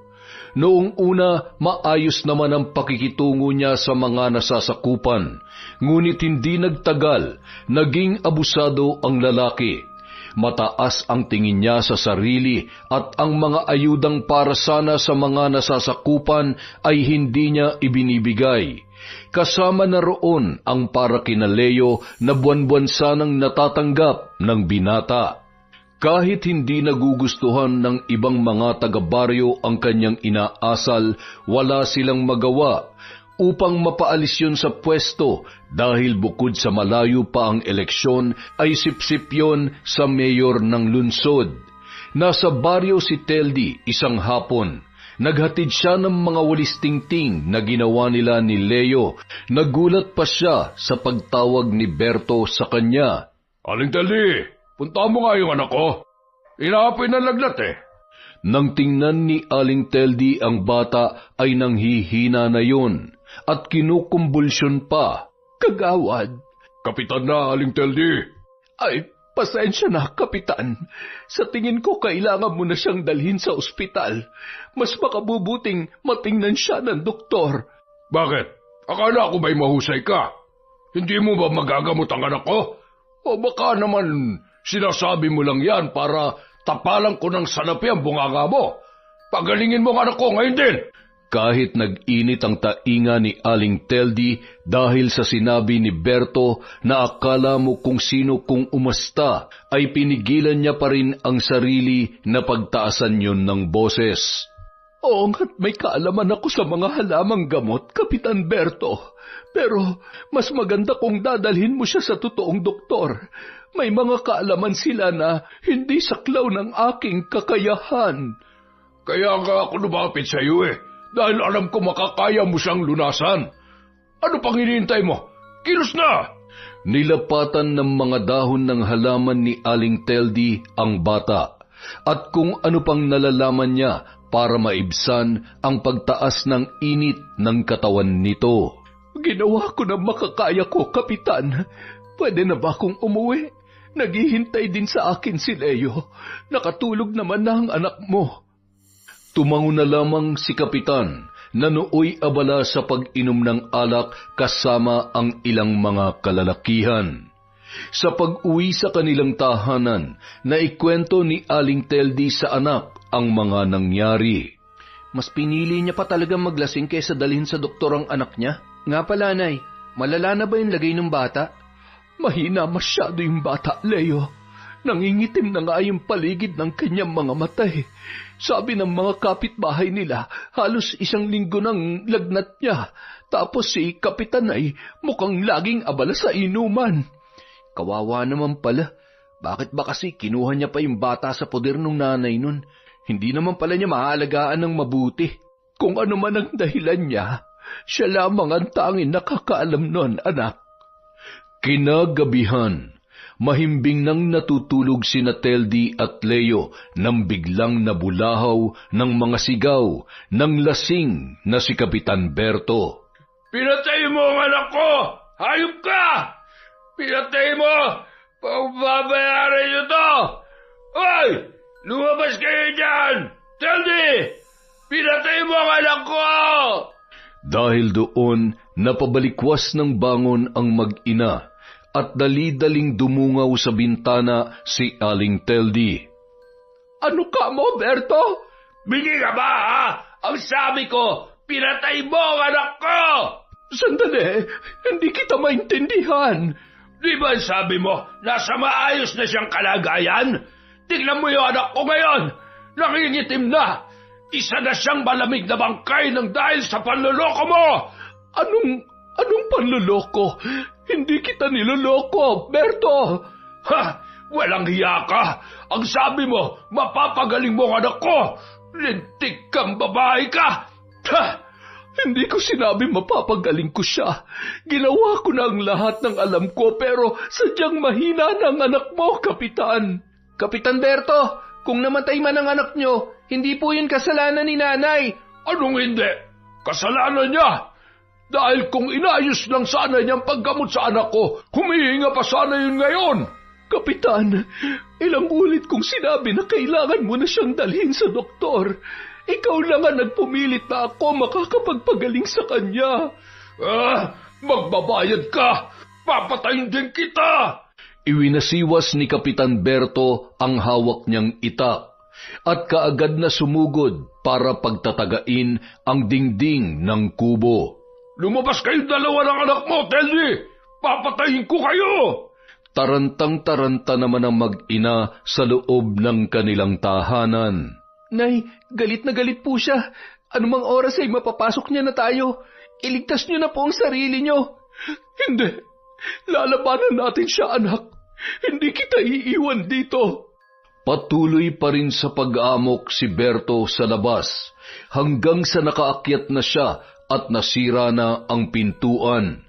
Noong una, maayos naman ang pakikitungo niya sa mga nasasakupan, ngunit hindi nagtagal, naging abusado ang lalaki. Mataas ang tingin niya sa sarili at ang mga ayudang para sana sa mga nasasakupan ay hindi niya ibinibigay. Kasama na roon ang para kina Leo na buwan-buwan sanang natatanggap ng binata. Kahit hindi nagugustuhan ng ibang mga taga-baryo ang kanyang inaasal, wala silang magawa upang mapaalis yun sa pwesto dahil bukod sa malayo pa ang eleksyon ay sipsip yun sa mayor ng lungsod. Nasa baryo si Teldi isang hapon. Naghatid siya ng mga walis tingting na ginawa nila ni Leo. Nagulat pa siya sa pagtawag ni Berto sa kanya. Aling Teldi, punta mo nga yung anak ko. Inaapoy na lagnat eh. Nang tingnan ni Aling Teldi ang bata ay nanghihina na yun at kinukumbulsyon pa. Kagawad. Kapitan na, Aling Teldi. Ay, pasensya na, Kapitan. Sa tingin ko, kailangan mo na siyang dalhin sa ospital. Mas makabubuting matingnan siya ng doktor. Bakit? Akala ko ba'y mahusay ka? Hindi mo ba magagamot ang anak ko? O baka naman sinasabi mo lang yan para tapalan ko ng sanapi ang bunganga mo. Pagalingin mo ang anak ko ngayon din. Kahit nag-init ang tainga ni Aling Teldi dahil sa sinabi ni Berto na akala mo kung sino kung umasta, ay pinigilan niya pa rin ang sarili na pagtaasan yun ng boses. Oo nga't may kaalaman ako sa mga halamang gamot, Kapitan Berto. Pero mas maganda kung dadalhin mo siya sa totoong doktor. May mga kaalaman sila na hindi saklaw ng aking kakayahan. Kaya nga ako lumapit sa iyo eh. Dahil alam ko makakaya mo siyang lunasan. Ano pang hinihintay mo? Kilos na! Nilapatan ng mga dahon ng halaman ni Aling Teldi ang bata, at kung ano pang nalalaman niya para maibsan ang pagtaas ng init ng katawan nito. Ginawa ko na makakaya ko, Kapitan. Pwede na ba akong umuwi? Naghihintay din sa akin si Leo. Nakatulog naman na ang anak mo. Tumango na lamang si Kapitan na nooy abala sa pag-inom ng alak kasama ang ilang mga kalalakihan. Sa pag-uwi sa kanilang tahanan, naikwento ni Aling Teldi sa anak ang mga nangyari. Mas pinili niya pa talaga maglasing kaysa dalhin sa doktor ang anak niya. Nga pala, Nay, malala na ba yung lagay ng bata? Mahina masyado yung bata, Leo. Nangingitim na nga yung paligid ng kanyang mga mata eh. Sabi ng mga kapitbahay nila, halos 1 linggo nang lagnat niya. Tapos si Kapitan ay mukhang laging abala sa inuman. Kawawa naman pala. Bakit ba kasi kinuha niya pa yung bata sa poder ng nanay nun? Hindi naman pala niya maalagaan ng mabuti. Kung ano man ang dahilan niya, siya lamang ang tanging nakakaalam nun, anak. Kinagabihan, mahimbing nang natutulog sina Teldi at Leo nang biglang nabulahaw ng mga sigaw ng lasing na si Kapitan Berto. Pinatay mo ang anak ko! Hayop ka! Pinatay mo! Pagbabayaran niyo to! Hoy! Lumabas kayo dyan! Teldi! Pinatay mo ang anak ko! Dahil doon, napabalikwas ng bangon ang mag-ina at dali-daling dumungaw sa bintana si Aling Teldi. Ano ka mo, Berto? Bingi ka ba, ha? Ang sabi ko, pinatay mo ang anak ko! Sandali, hindi kita maintindihan. Di ba sabi mo, nasa maayos na siyang kalagayan? Tignan mo yung anak ko ngayon! Nangingitim na! Isa na siyang malamig na bangkay ng dahil sa panloloko mo! Anong panloloko? Hindi kita niloloko, Berto! Ha! Walang hiya ka! Ang sabi mo, mapapagaling mo ang anak ko! Lintik kang babae ka! Ha! Hindi ko sinabi mapapagaling ko siya. Ginawa ko na ang lahat ng alam ko pero sadyang mahina ng anak mo, Kapitan. Kapitan Berto, kung namatay man ang anak nyo, hindi po yun kasalanan ni nanay. Anong hindi? Kasalanan niya! Dahil kung inayos lang sana niyang paggamot sa anak ko, humihinga pa sana yun ngayon. Kapitan, ilang ulit kong sinabi na kailangan mo na siyang dalhin sa doktor. Ikaw lang ang nagpumilit na ako makakapagpagaling sa kanya. Magbabayad ka! Papatayin din kita! Iwinasiwas ni Kapitan Berto ang hawak niyang itak at kaagad na sumugod para pagtatagain ang dingding ng kubo. Lumabas kayong dalawa ng anak mo, Telly! Papatayin ko kayo! Tarantang-taranta naman ang mag-ina sa loob ng kanilang tahanan. Nay, galit na galit po siya. Anumang oras ay mapapasok niya na tayo. Iligtas niyo na po ang sarili niyo. Hindi. Lalabanan natin siya, anak. Hindi kita iiwan dito. Patuloy pa rin sa pag-aamok si Berto sa labas hanggang sa nakaakyat na siya at nasira na ang pintuan.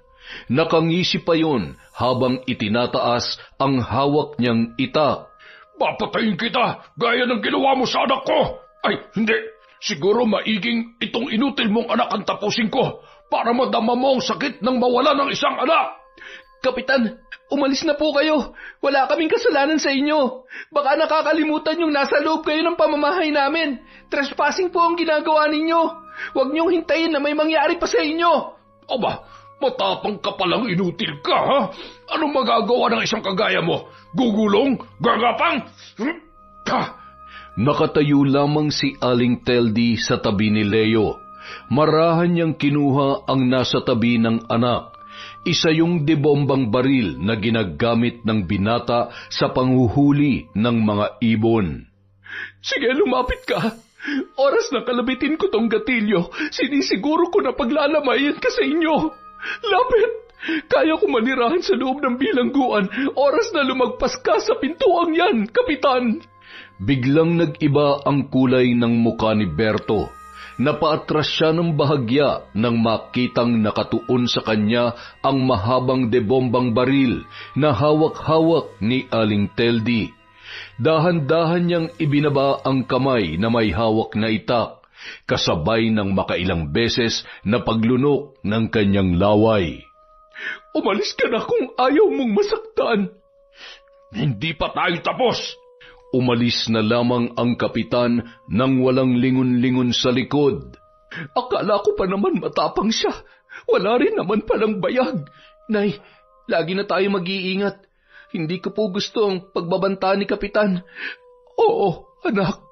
Nakangisi pa yon habang itinataas ang hawak niyang itak. Papatayin kita gaya ng ginawa mo sa anak ko! Ay, hindi! Siguro maiging itong inutil mong anak ang tapusin ko para madama mo ang sakit ng mawala ng isang anak! Kapitan, umalis na po kayo. Wala kaming kasalanan sa inyo. Baka nakakalimutan yung nasa loob kayo ng pamamahay namin. Trespassing po ang ginagawa ninyo. Huwag niyong hintayin na may mangyari pa sa inyo. Aba, matapang ka palang inutil ka, ha? Anong magagawa ng isang kagaya mo? Gugulong? Gagapang? Nakatayo lamang si Aling Teldi sa tabi ni Leo. Marahan niyang kinuha ang nasa tabi ng anak. Isa yung debombang baril na ginagamit ng binata sa panghuhuli ng mga ibon. Sige, lumapit ka. Oras na kalabitin ko tong gatilyo. Sinisiguro ko na paglalamayan ka sa inyo. Lapit! Kaya ko manirahan sa loob ng bilangguan. Oras na lumagpas ka sa pintuang yan, Kapitan. Biglang nag-iba ang kulay ng muka ni Berto. Napaatras siya ng bahagya nang makitang nakatuon sa kanya ang mahabang debombang baril na hawak-hawak ni Aling Teldi. Dahan-dahan niyang ibinaba ang kamay na may hawak na itak, kasabay ng makailang beses na paglunok ng kanyang laway. Umalis ka na kung ayaw mong masaktan. Hindi pa tayo tapos. Umalis na lamang ang kapitan nang walang lingon-lingon sa likod. Akala ko pa naman matapang siya. Wala rin naman palang bayag. Nay, lagi na tayo mag-iingat. Hindi ko po gusto ang pagbabanta ni Kapitan. Oo, anak.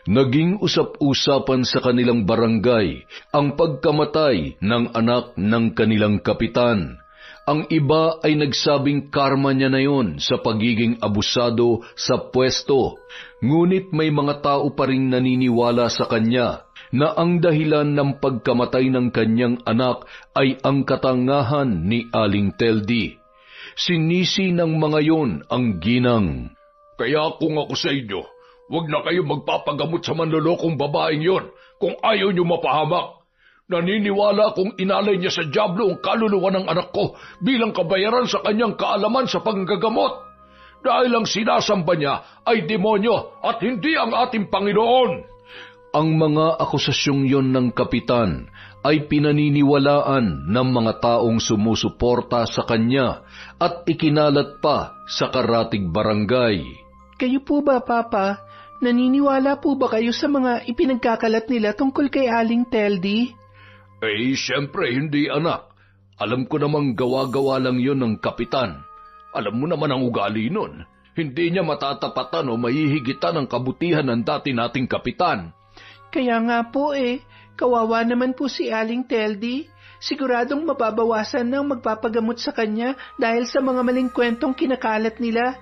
Naging usap-usapan sa kanilang barangay ang pagkamatay ng anak ng kanilang kapitan. Ang iba ay nagsabing karma niya na yon sa pagiging abusado sa pwesto. Ngunit may mga tao pa ring naniniwala sa kanya na ang dahilan ng pagkamatay ng kanyang anak ay ang katangahan ni Aling Teldi. Sinisi ng mga yon ang ginang. Kaya kung ako sa inyo, huwag na kayo magpapagamot sa manlolokong babaeng yon kung ayaw niyo mapahamak. Naniniwala akong inalay niya sa dyablo ang kaluluwa ng anak ko bilang kabayaran sa kanyang kaalaman sa panggagamot. Dahil ang sinasamba niya ay demonyo at hindi ang ating Panginoon. Ang mga akusasyong yon ng kapitan ay pinaniniwalaan ng mga taong sumusuporta sa kanya at ikinalat pa sa karatig barangay. Kayo po ba, Papa? Naniniwala po ba kayo sa mga ipinagkakalat nila tungkol kay Aling Teldi? Siyempre hindi, anak. Alam ko namang gawa-gawa lang yon ng kapitan. Alam mo naman ang ugali nun. Hindi niya matatapatan o mahihigitan ang kabutihan ng dati nating kapitan. Kaya nga po kawawa naman po si Aling Teldi. Siguradong mababawasan ng magpapagamot sa kanya dahil sa mga maling kwentong kinakalat nila.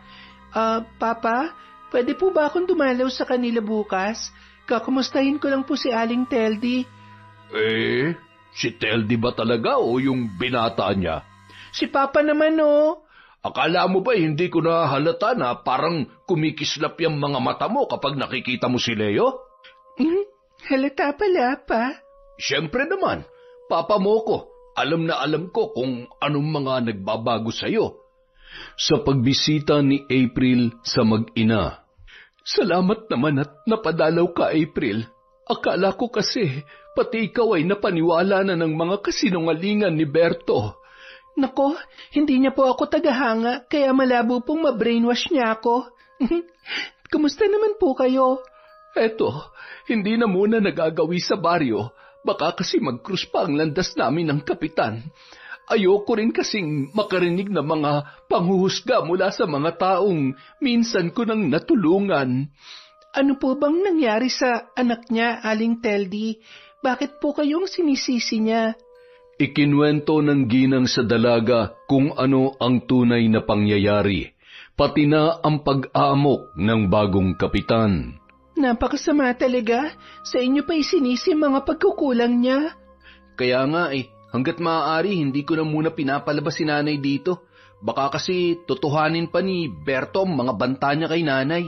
Papa, pwede po ba akong dumalaw sa kanila bukas? Kakumustahin ko lang po si Aling Teldi. Si Teldi ba talaga o yung binata niya? Si Papa naman Akala mo ba hindi ko nahalata na parang kumikislap yung mga mata mo kapag nakikita mo si Leo? Halata pala, Pa. Siyempre naman, Papa mo ko. Alam na alam ko kung anong mga nagbabago sa'yo. Sa pagbisita ni April sa mag-ina. Salamat naman at napadalaw ka, April. Akala ko kasi pati ikaw ay napaniwala na ng mga kasinungalingan ni Berto. Nako, hindi niya po ako tagahanga kaya malabo pong ma-brainwash niya ako. Kumusta naman po kayo? Eto, hindi na muna nagagawi sa baryo. Baka kasi mag-cruise pa ang landas namin ng kapitan. Ayoko rin kasing makarinig ng mga panghuhusga mula sa mga taong minsan ko nang natulungan. Ano po bang nangyari sa anak niya, Aling Teldi? Bakit po kayong sinisisi niya? Ikinwento ng ginang sa dalaga kung ano ang tunay na pangyayari, pati na ang pag-aamok ng bagong kapitan. Napakasama talaga. Sa inyo pa isinisi mga pagkukulang niya. Kaya nga hanggat maaari hindi ko na muna pinapalabas si nanay dito. Baka kasi totohanin pa ni Berto ang mga banta niya kay nanay.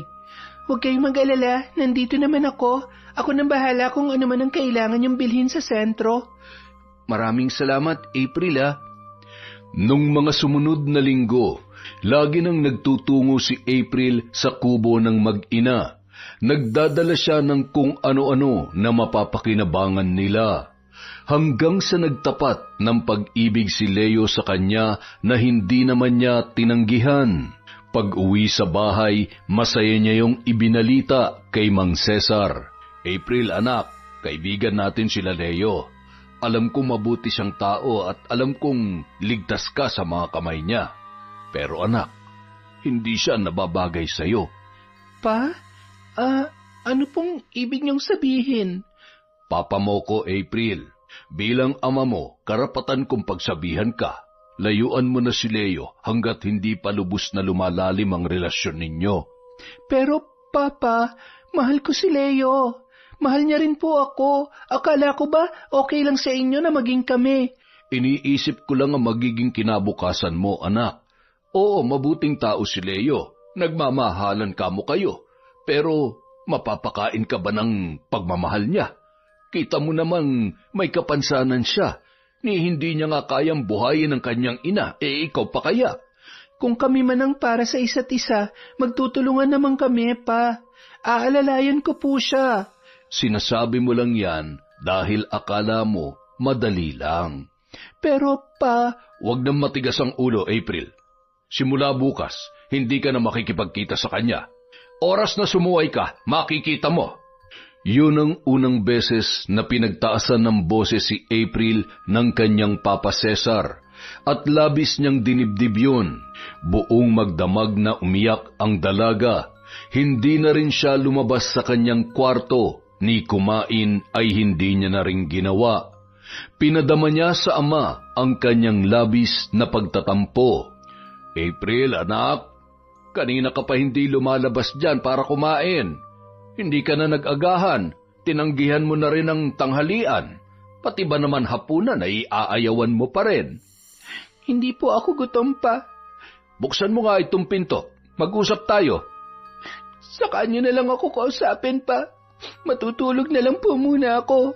Huwag kayong mag-alala, nandito naman ako. Ako nang bahala kung ano man ang kailangan niyong bilhin sa sentro. Maraming salamat, April Nung mga sumunod na linggo, lagi nang nagtutungo si April sa kubo ng mag-ina. Nagdadala siya ng kung ano-ano na mapapakinabangan nila. Hanggang sa nagtapat ng pag-ibig si Leo sa kanya na hindi naman niya tinanggihan. Pag-uwi sa bahay, masaya niya yung ibinalita kay Mang Cesar. April, anak, kaibigan natin sila Leo. Alam kong mabuti siyang tao at alam kong ligtas ka sa mga kamay niya. Pero anak, hindi siya nababagay sa'yo. Pa? Ano pong ibig niyong sabihin? Papa mo ko, April. Bilang ama mo, karapatan kong pagsabihan ka. Layuan mo na si Leo hanggat hindi pa lubos na lumalalim ang relasyon ninyo. Pero, Papa, mahal ko si Leo. Mahal niya rin po ako. Akala ko ba okay lang sa inyo na maging kami? Iniisip ko lang ang magiging kinabukasan mo, anak. Oo, mabuting tao si Leo. Nagmamahalan ka mo kayo. Pero mapapakain ka ba ng pagmamahal niya? Kita mo namang may kapansanan siya. Ni hindi niya nga kayang buhayin ang kanyang ina, ikaw pa kaya? Kung kami manang para sa isa't isa, magtutulungan naman kami, Pa. Aalalayan ko po siya. Sinasabi mo lang yan dahil akala mo madali lang. Pero, Pa... Huwag nang matigas ang ulo, April. Simula bukas, hindi ka na makikipagkita sa kanya. Oras na sumuway ka, makikita mo. Yun ang unang beses na pinagtaasan ng boses si April ng kanyang Papa Cesar at labis niyang dinibdib yun. Buong magdamag na umiyak ang dalaga. Hindi na rin siya lumabas sa kanyang kwarto, ni kumain ay hindi niya na rin ginawa. Pinadama niya sa ama ang kanyang labis na pagtatampo. April, anak, kanina ka pa hindi lumalabas dyan para kumain. Hindi ka na nag-agahan, tinanggihan mo na rin ang tanghalian. Pati ba naman hapunan ay aayawan mo pa rin? Hindi po ako gutom, Pa. Buksan mo nga itong pinto, mag-usap tayo. Saka niyo na lang ako kausapin pa. Matutulog na lang po muna ako.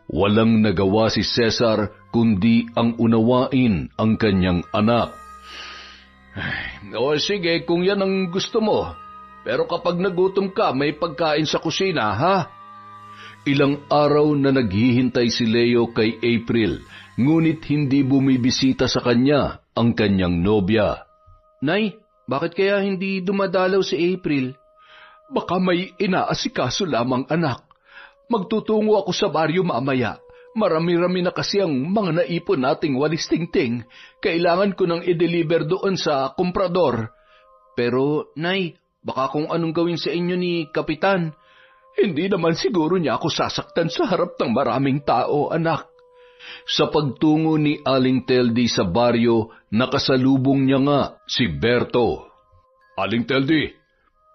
Walang nagawa si Cesar kundi ang unawain ang kanyang anak. O sige, kung yan ang gusto mo. Pero kapag nagutom ka, may pagkain sa kusina, ha? Ilang araw na naghihintay si Leo kay April, ngunit hindi bumibisita sa kanya ang kanyang nobya. Nay, bakit kaya hindi dumadalaw si April? Baka may inaasikaso lamang, anak. Magtutungo ako sa baryo mamaya. Marami-rami na kasi ang mga naipon nating walis tingting. Kailangan ko nang i-deliver doon sa komprador. Pero, Nay, baka kung anong gawin sa inyo ni Kapitan. Hindi naman siguro niya ako sasaktan sa harap ng maraming tao, anak. Sa pagtungo ni Aling Teldi sa baryo, nakasalubong niya nga si Berto. Aling Teldi,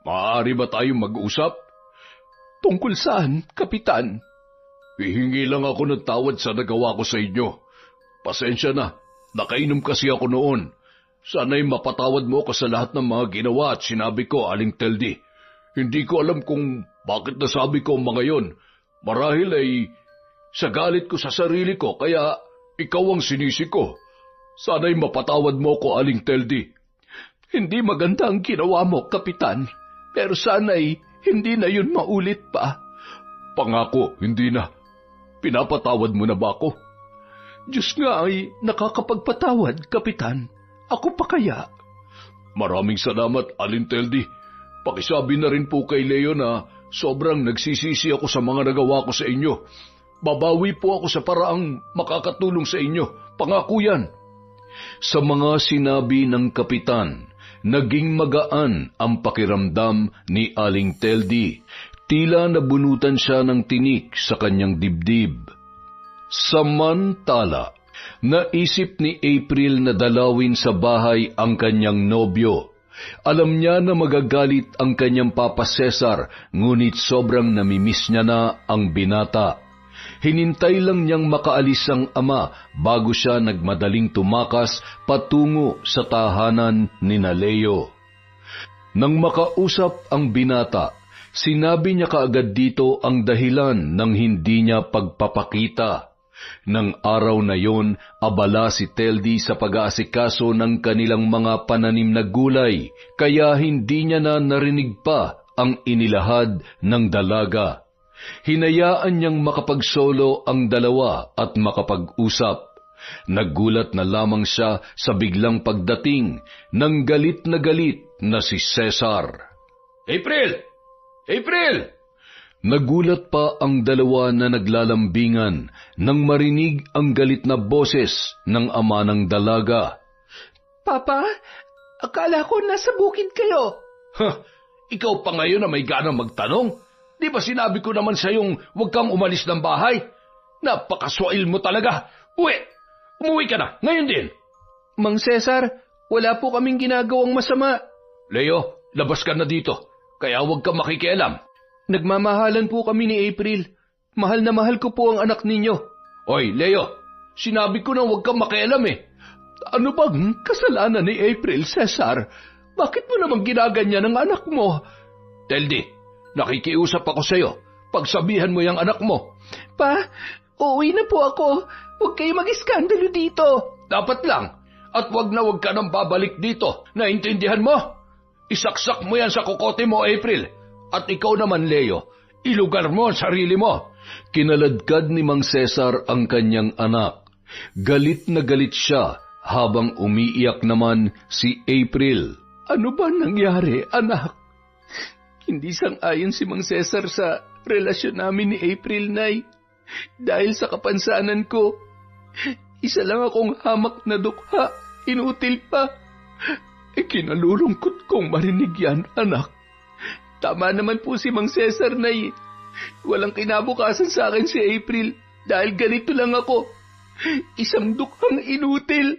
maaari ba tayong mag-usap? Tungkol saan, Kapitan? Hihingi lang ako ng tawad sa nagawa ko sa inyo. Pasensya na, nakainom kasi ako noon. Sana'y mapatawad mo ako sa lahat ng mga ginawa at sinabi ko, Aling Teldi. Hindi ko alam kung bakit nasabi ko ang mga yon. Marahil ay sa galit ko sa sarili ko, kaya ikaw ang sinisi ko. Sana'y mapatawad mo ko, Aling Teldi. Hindi maganda ang ginawa mo, Kapitan. Pero sana'y hindi na yun maulit pa. Pangako, hindi na. Pinapatawad mo na ba ako? Diyos nga ay nakakapagpatawad, Kapitan. Ako pa kaya? Maraming salamat, Aling Teldi. Pakisabi na rin po kay Leo na sobrang nagsisisi ako sa mga nagawa ko sa inyo. Babawi po ako sa paraang makakatulong sa inyo. Pangako yan. Sa mga sinabi ng Kapitan, naging magaan ang pakiramdam ni Aling Teldi. Tila nabunutan siya ng tinik sa kanyang dibdib. Samantala, naisip ni April na dalawin sa bahay ang kanyang nobyo. Alam niya na magagalit ang kanyang Papa Cesar, ngunit sobrang namimiss niya na ang binata. Hinintay lang niyang makaalis ang ama bago siya nagmadaling tumakas patungo sa tahanan ni Leo. Nang makausap ang binata, sinabi niya kaagad dito ang dahilan ng hindi niya pagpapakita. Nang araw na yon, abala si Teldi sa pag-aasikaso ng kanilang mga pananim na gulay, kaya hindi niya na narinig pa ang inilahad ng dalaga. Hinayaan niyang makapagsolo ang dalawa at makapag-usap. Nagulat na lamang siya sa biglang pagdating ng galit na si Cesar. April! April! Nagulat pa ang dalawa na naglalambingan nang marinig ang galit na boses ng ama ng dalaga. Papa, akala ko nasa bukid kayo. Ikaw pa ngayon na may ganang magtanong? Di ba sinabi ko naman sa'yong huwag kang umalis ng bahay? Napakaswail mo talaga. Umuwi ka na, ngayon din. Mang Cesar, wala po kaming ginagawang masama. Leo, labas ka na dito, kaya huwag kang makikialam. Nagmamahalan po kami ni April. Mahal na mahal ko po ang anak ninyo. Oy, Leo, sinabi ko na huwag kang makialam eh. Ano bang kasalanan ni April, Cesar? Bakit mo naman ginaganyan ang anak mo? Teldi, nakikiusap ako sa'yo. Pagsabihan mo yung anak mo. Pa, uuwi na po ako. Huwag kayo mag-iskandalo dito. Dapat lang. At huwag ka nang babalik dito. Naintindihan mo? Isaksak mo yan sa kokote mo, April. At ikaw naman, Leo, ilugar mo ang sarili mo. Kinaladkad ni Mang Cesar ang kanyang anak. Galit na galit siya habang umiiyak naman si April. Ano ba nangyari, anak? Hindi sang-ayon si Mang Cesar sa relasyon namin ni April, Nay. Dahil sa kapansanan ko, isa lang akong hamak na dukha, inutil pa. Kinalulungkot kong marinig yan, anak. Tama naman po si Mang Cesar, Nay. Walang kinabukasan sa akin si April dahil ganito lang ako. Isang dukhang inutil.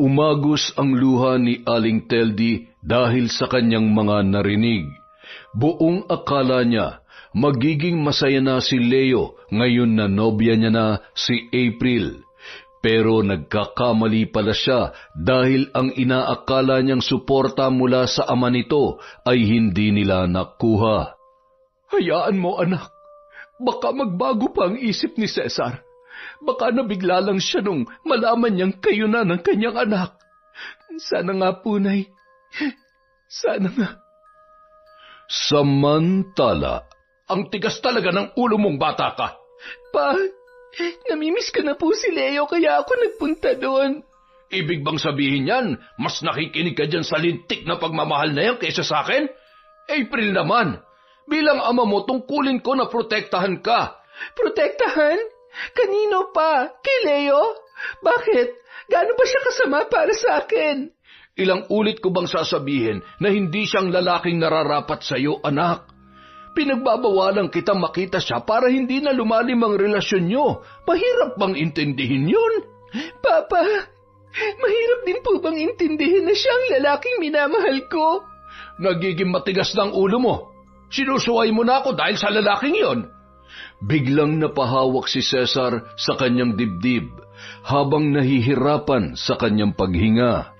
Umagos ang luha ni Aling Teldi dahil sa kanyang mga narinig. Buong akala niya, magiging masaya na si Leo ngayon na nobya niya na si April. Pero nagkakamali pala siya dahil ang inaakala niyang suporta mula sa ama nito ay hindi nila nakuha. Hayaan mo, anak. Baka magbago pa ang isip ni Cesar. Baka nabigla lang siya nung malaman niyang kayo na ng kanyang anak. Sana nga po, Nay. Sana nga. Samantala, ang tigas talaga ng ulo mong bata ka. Pa, namimiss ko na po si Leo kaya ako nagpunta doon. Ibig bang sabihin yan, mas nakikinig ka dyan sa lintik na pagmamahal na yan kaysa sa akin? April naman, bilang ama mo tungkulin ko na protektahan ka. Protektahan? Kanino pa? Kay Leo? Bakit? Gaano ba siya kasama para sa akin? Ilang ulit ko bang sasabihin na hindi siyang lalaking nararapat sa iyo, anak? Pinagbabawalan kitang makita siya para hindi na lumalim ang relasyon niyo. Mahirap bang intindihin yun? Papa, mahirap din po bang intindihin na siya ang lalaking minamahal ko? Nagiging matigas ng ulo mo. Sinusuway mo na ako dahil sa lalaking yon. Biglang napahawak si Cesar sa kanyang dibdib habang nahihirapan sa kanyang paghinga.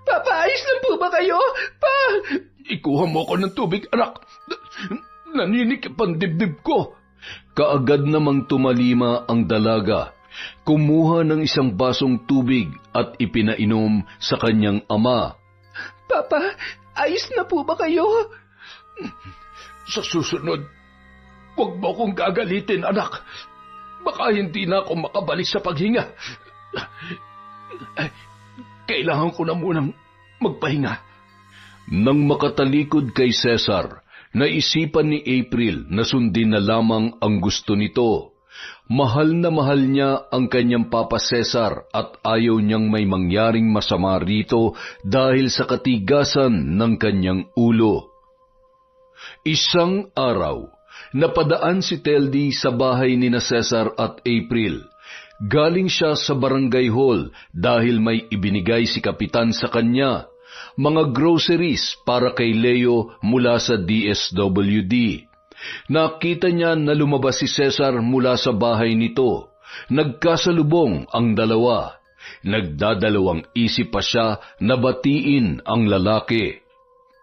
Papa, ayos lang po ba kayo? Pa! Ikuha mo ko ng tubig, anak. Naninikip ang dibdib ko. Kaagad namang tumalima ang dalaga. Kumuha ng isang basong tubig at ipinainom sa kanyang ama. Papa, ayos na po ba kayo? Sa susunod, huwag mo akong gagalitin, anak. Baka hindi na ako makabalik sa paghinga. Kailangan ko na munang magpahinga. Nang makatalikod kay Cesar, naisipan ni April na sundin na lamang ang gusto nito. Mahal na mahal niya ang kanyang Papa Cesar at ayaw niyang may mangyaring masama rito dahil sa katigasan ng kanyang ulo. Isang araw, napadaan si Teldi sa bahay ni na Cesar at April. Galing siya sa barangay hall dahil may ibinigay si Kapitan sa kanya. Mga groceries para kay Leo mula sa DSWD. Nakita niya na lumabas si Cesar mula sa bahay nito. Nagkasalubong ang dalawa. Nagdadalawang isip pa siya na batiin ang lalaki.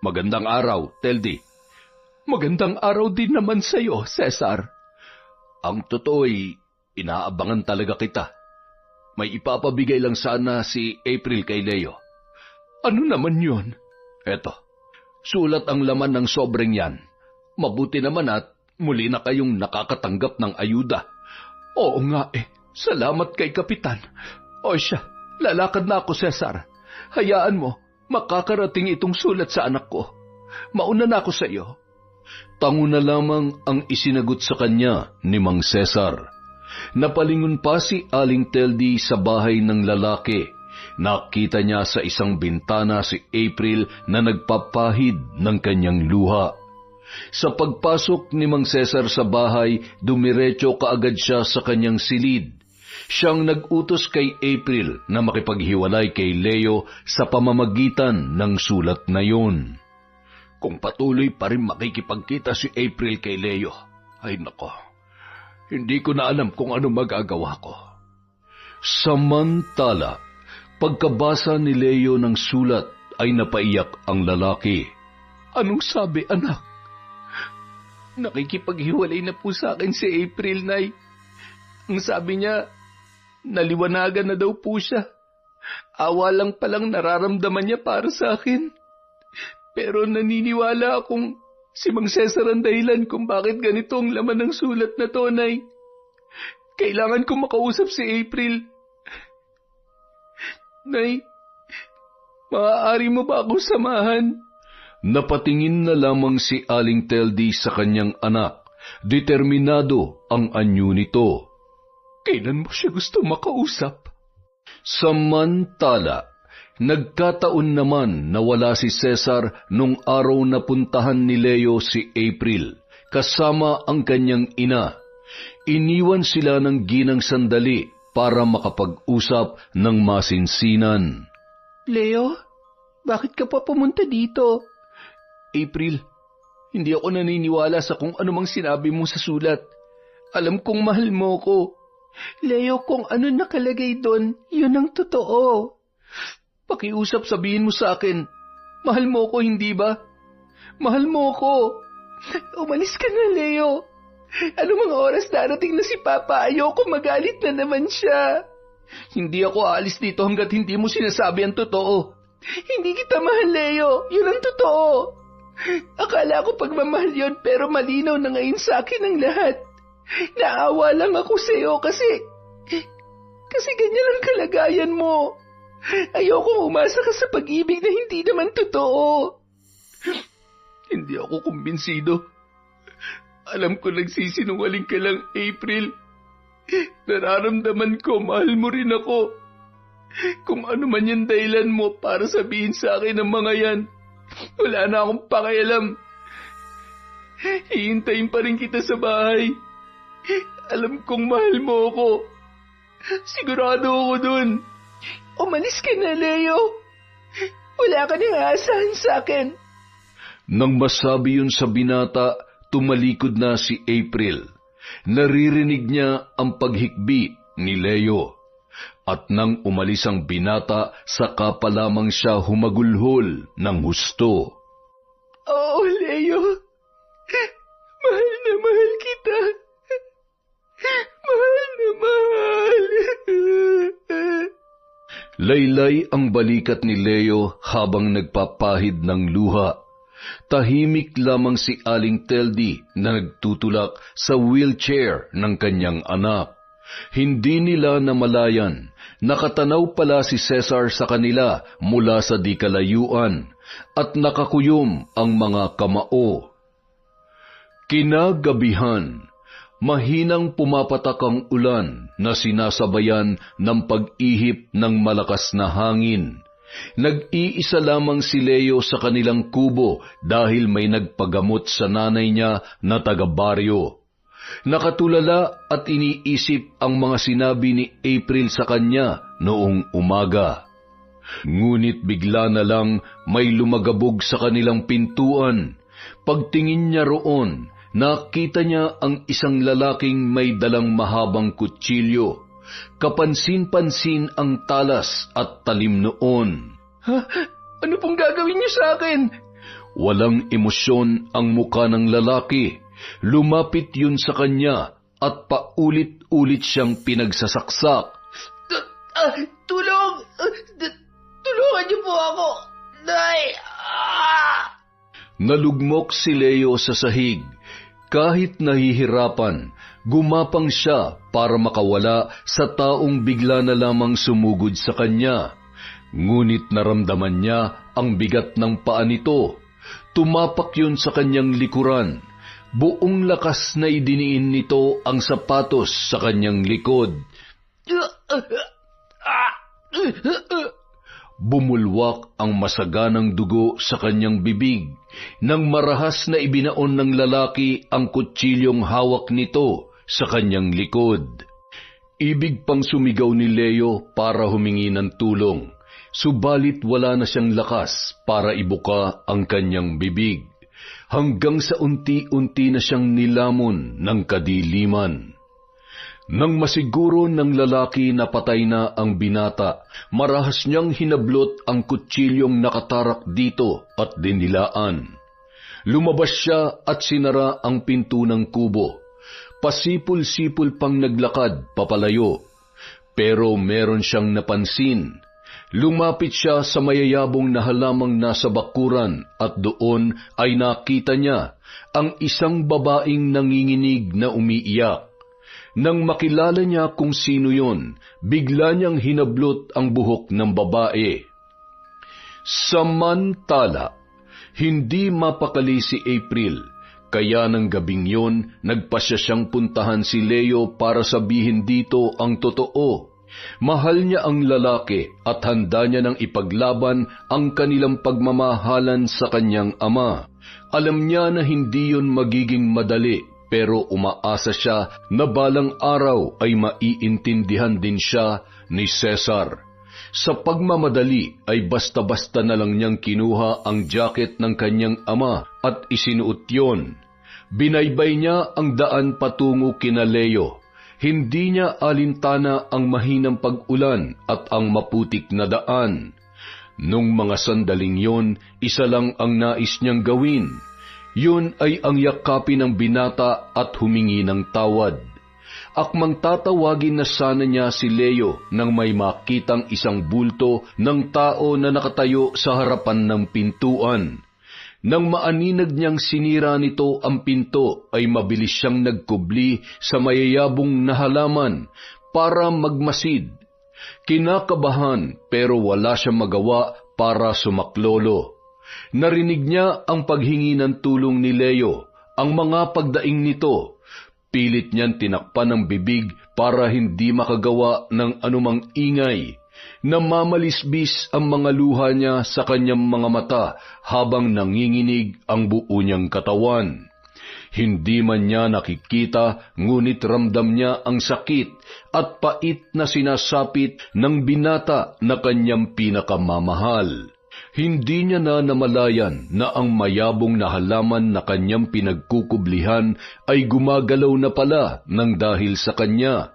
Magandang araw, Teldi. Magandang araw din naman sa iyo, Cesar. Ang totoo'y inaabangan talaga kita. May ipapabigay lang sana si April kay Leo. Ano naman yun? Eto, sulat ang laman ng sobreng yan. Mabuti naman at muli na kayong nakakatanggap ng ayuda. Oo nga salamat kay Kapitan. O siya, lalakad na ako, Cesar. Hayaan mo, makakarating itong sulat sa anak ko. Mauna na ako sa iyo. Tango na lamang ang isinagot sa kanya ni Mang Cesar. Napalingon pa si Aling Teldi sa bahay ng lalaki. Nakita niya sa isang bintana si April na nagpapahid ng kanyang luha. Sa pagpasok ni Mang Cesar sa bahay, dumiretso kaagad siya sa kanyang silid. Siyang nag-utos kay April na makipaghiwalay kay Leo sa pamamagitan ng sulat na yun. Kung patuloy pa rin makikipagkita si April kay Leo, ay nako, hindi ko na alam kung ano magagawa ko. Samantala, pagkabasa ni Leo ng sulat ay napaiyak ang lalaki. Anong sabi, anak? Nakikipaghiwalay na po sa akin si April, Nay. Ang sabi niya, naliwanagan na daw po siya. Awa lang palang nararamdaman niya para sa akin. Pero naniniwala akong si Mang Cesar ang dahilan kung bakit ganito ang laman ng sulat na to, Nay. Kailangan ko makausap si April. Nay, maaari mo ba akong samahan? Napatingin na lamang si Aling Teldi sa kanyang anak. Determinado ang anyo nito. Kailan mo siya gusto makausap? Samantala, nagkataon naman na wala si Cesar nung araw na puntahan ni Leo si April, kasama ang kanyang ina. Iniwan sila ng ginang sandali para makapag-usap ng masinsinan. Leo, bakit ka pa pumunta dito? April, hindi ako naniniwala sa kung anumang sinabi mo sa sulat. Alam kong mahal mo ko, Leo, kung ano nakalagay doon, yun ang totoo. Pakiusap, sabihin mo sa akin, mahal mo ko, hindi ba? Mahal mo ko. Umalis ka na, Leo. Ano mga oras darating na si Papa? Ayoko magalit na naman siya. Hindi ako aalis dito hanggat hindi mo sinasabi ang totoo. Hindi kita mahal, Leo. Yun ang totoo. Akala ko pagmamahal yun, pero malinaw na ngayon sa akin ang lahat. Naawa lang ako sa'yo kasi ganyan ang kalagayan mo. Ayokong umasa ka sa pag-ibig na hindi naman totoo. Hindi ako kumbinsido. Alam ko nagsisinungaling ka lang, April. Nararamdaman ko, mahal mo rin ako. Kung ano man yung dahilan mo para sabihin sa akin ang mga yan, wala na akong pakialam. Hihintayin pa rin kita sa bahay. Alam kong mahal mo ako. Sigurado ako dun. Umalis ka na, Leo. Wala ka nang aasahan sa akin. Nang masabi yun sa binata, tumalikod na si April. Naririnig niya ang paghikbi ni Leo. At nang umalis ang binata, saka pa lamang siya humagulhol ng husto. Oo, Leo. Mahal na mahal kita. Mahal na mahal. Laylay ang balikat ni Leo habang nagpapahid ng luha. Tahimik lamang si Aling Teldi na nagtutulak sa wheelchair ng kanyang anak. Hindi nila namalayan, nakatanaw pala si Cesar sa kanila mula sa di kalayuan at nakakuyom ang mga kamao. Kinagabihan, mahinang pumapatak ang ulan na sinasabayan ng pag-ihip ng malakas na hangin. Nag-iisa lamang si Leo sa kanilang kubo dahil may nagpagamot sa nanay niya na taga-baryo. Nakatulala at iniisip ang mga sinabi ni April sa kanya noong umaga. Ngunit bigla na lang may lumagabog sa kanilang pintuan. Pagtingin niya roon, nakita niya ang isang lalaking may dalang mahabang kutsilyo. Kapansin-pansin ang talas at talim noon. Ha? Ano pong gagawin niyo sa akin? Walang emosyon ang muka ng lalaki. Lumapit yun sa kanya at paulit-ulit siyang pinagsasaksak. Tulong! Tulungan niyo po ako! Nay! Nalugmok si Leo sa sahig. Kahit nahihirapan, gumapang siya para makawala sa taong bigla na lamang sumugod sa kanya. Ngunit naramdaman niya ang bigat ng paa nito. Tumapak yun sa kanyang likuran. Buong lakas na idiniin nito ang sapatos sa kanyang likod. Bumulwak ang masaganang dugo sa kanyang bibig nang marahas na ibinaon ng lalaki ang kutsilyong hawak nito sa kanyang likod. Ibig pang sumigaw ni Leo para humingi ng tulong, subalit wala na siyang lakas para ibuka ang kanyang bibig. Hanggang sa unti-unti na siyang nilamon ng kadiliman. Nang masiguro ng lalaki na patay na ang binata, marahas niyang hinablot ang kutsilyong nakatarak dito at dinilaan. Lumabas siya at sinara ang pinto ng kubo. Pasipul-sipul pang naglakad papalayo. Pero meron siyang napansin. Lumapit siya sa mayayabong na halamang nasa bakuran at doon ay nakita niya ang isang babaeng nanginginig na umiiyak. Nang makilala niya kung sino yon, bigla niyang hinablot ang buhok ng babae. Samantala, hindi mapakali si April, kaya ng gabing yon nagpasya siyang puntahan si Leo para sabihin dito ang totoo. Mahal niya ang lalaki at handa niya nang ipaglaban ang kanilang pagmamahalan sa kanyang ama. Alam niya na hindi yun magiging madali, pero umaasa siya na balang araw ay maiintindihan din siya ni Cesar. Sa pagmamadali ay basta-basta na lang niyang kinuha ang jacket ng kanyang ama at isinuot yon. Binaybay niya ang daan patungo kina Leo. Hindi niya alintana ang mahinang pag-ulan at ang maputik na daan. Nung mga sandaling yon, isa lang ang nais niyang gawin. Yun ay ang yakapin ng binata at humingi ng tawad. Akmang tatawagin na sana niya si Leo nang may makitang isang bulto ng tao na nakatayo sa harapan ng pintuan. Nang maaninag niyang sinira nito ang pinto, ay mabilis siyang nagkubli sa mayayabong na halaman para magmasid. Kinakabahan pero wala siyang magawa para sumaklolo. Narinig niya ang paghingi ng tulong ni Leo, ang mga pagdaing nito. Pilit niyang tinakpan ang bibig para hindi makagawa ng anumang ingay. Namamalisbis ang mga luha niya sa kanyang mga mata habang nanginginig ang buo niyang katawan. Hindi man niya nakikita, ngunit ramdam niya ang sakit at pait na sinasapit ng binata na kanyang pinakamamahal. Hindi niya na namalayan na ang mayabong na halaman na kanyang pinagkukublihan ay gumagalaw na pala ng dahil sa kanya.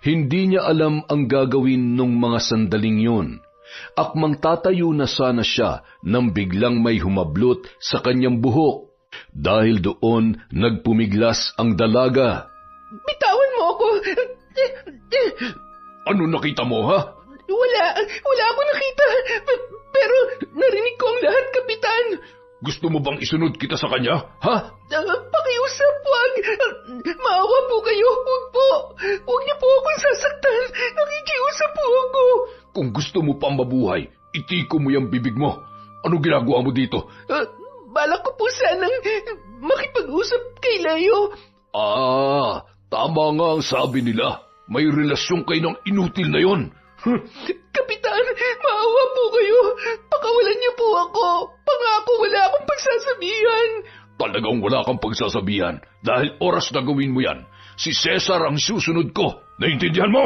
Hindi niya alam ang gagawin nung mga sandaling yun. Akmang tatayo na sana siya nang biglang may humablot sa kanyang buhok. Dahil doon, nagpumiglas ang dalaga. Bitawan mo ako! Ano nakita mo, ha? Wala ako nakita. Pero narinig ko ang lahat, Kapitan. Gusto mo bang isunod kita sa kanya, ha? Pakiusap, wag. Maawa po kayo, wag po. Huwag niyo po akong sasaktan. Nakikiusap po ako. Kung gusto mo pang mabuhay, itiko mo yung bibig mo. Ano ginagawa mo dito? Balak ko po sanang makipag-usap kay Leo. Tama nga ang sabi nila. May relasyon kayo ng inutil na yon. Kapitan, maawa po kayo. Pakawalan niyo po ako. Pangako wala akong pagsasabihan. Talagang wala kang pagsasabihan dahil oras na gawin mo yan. Si Cesar ang susunod ko. Naintindihan mo?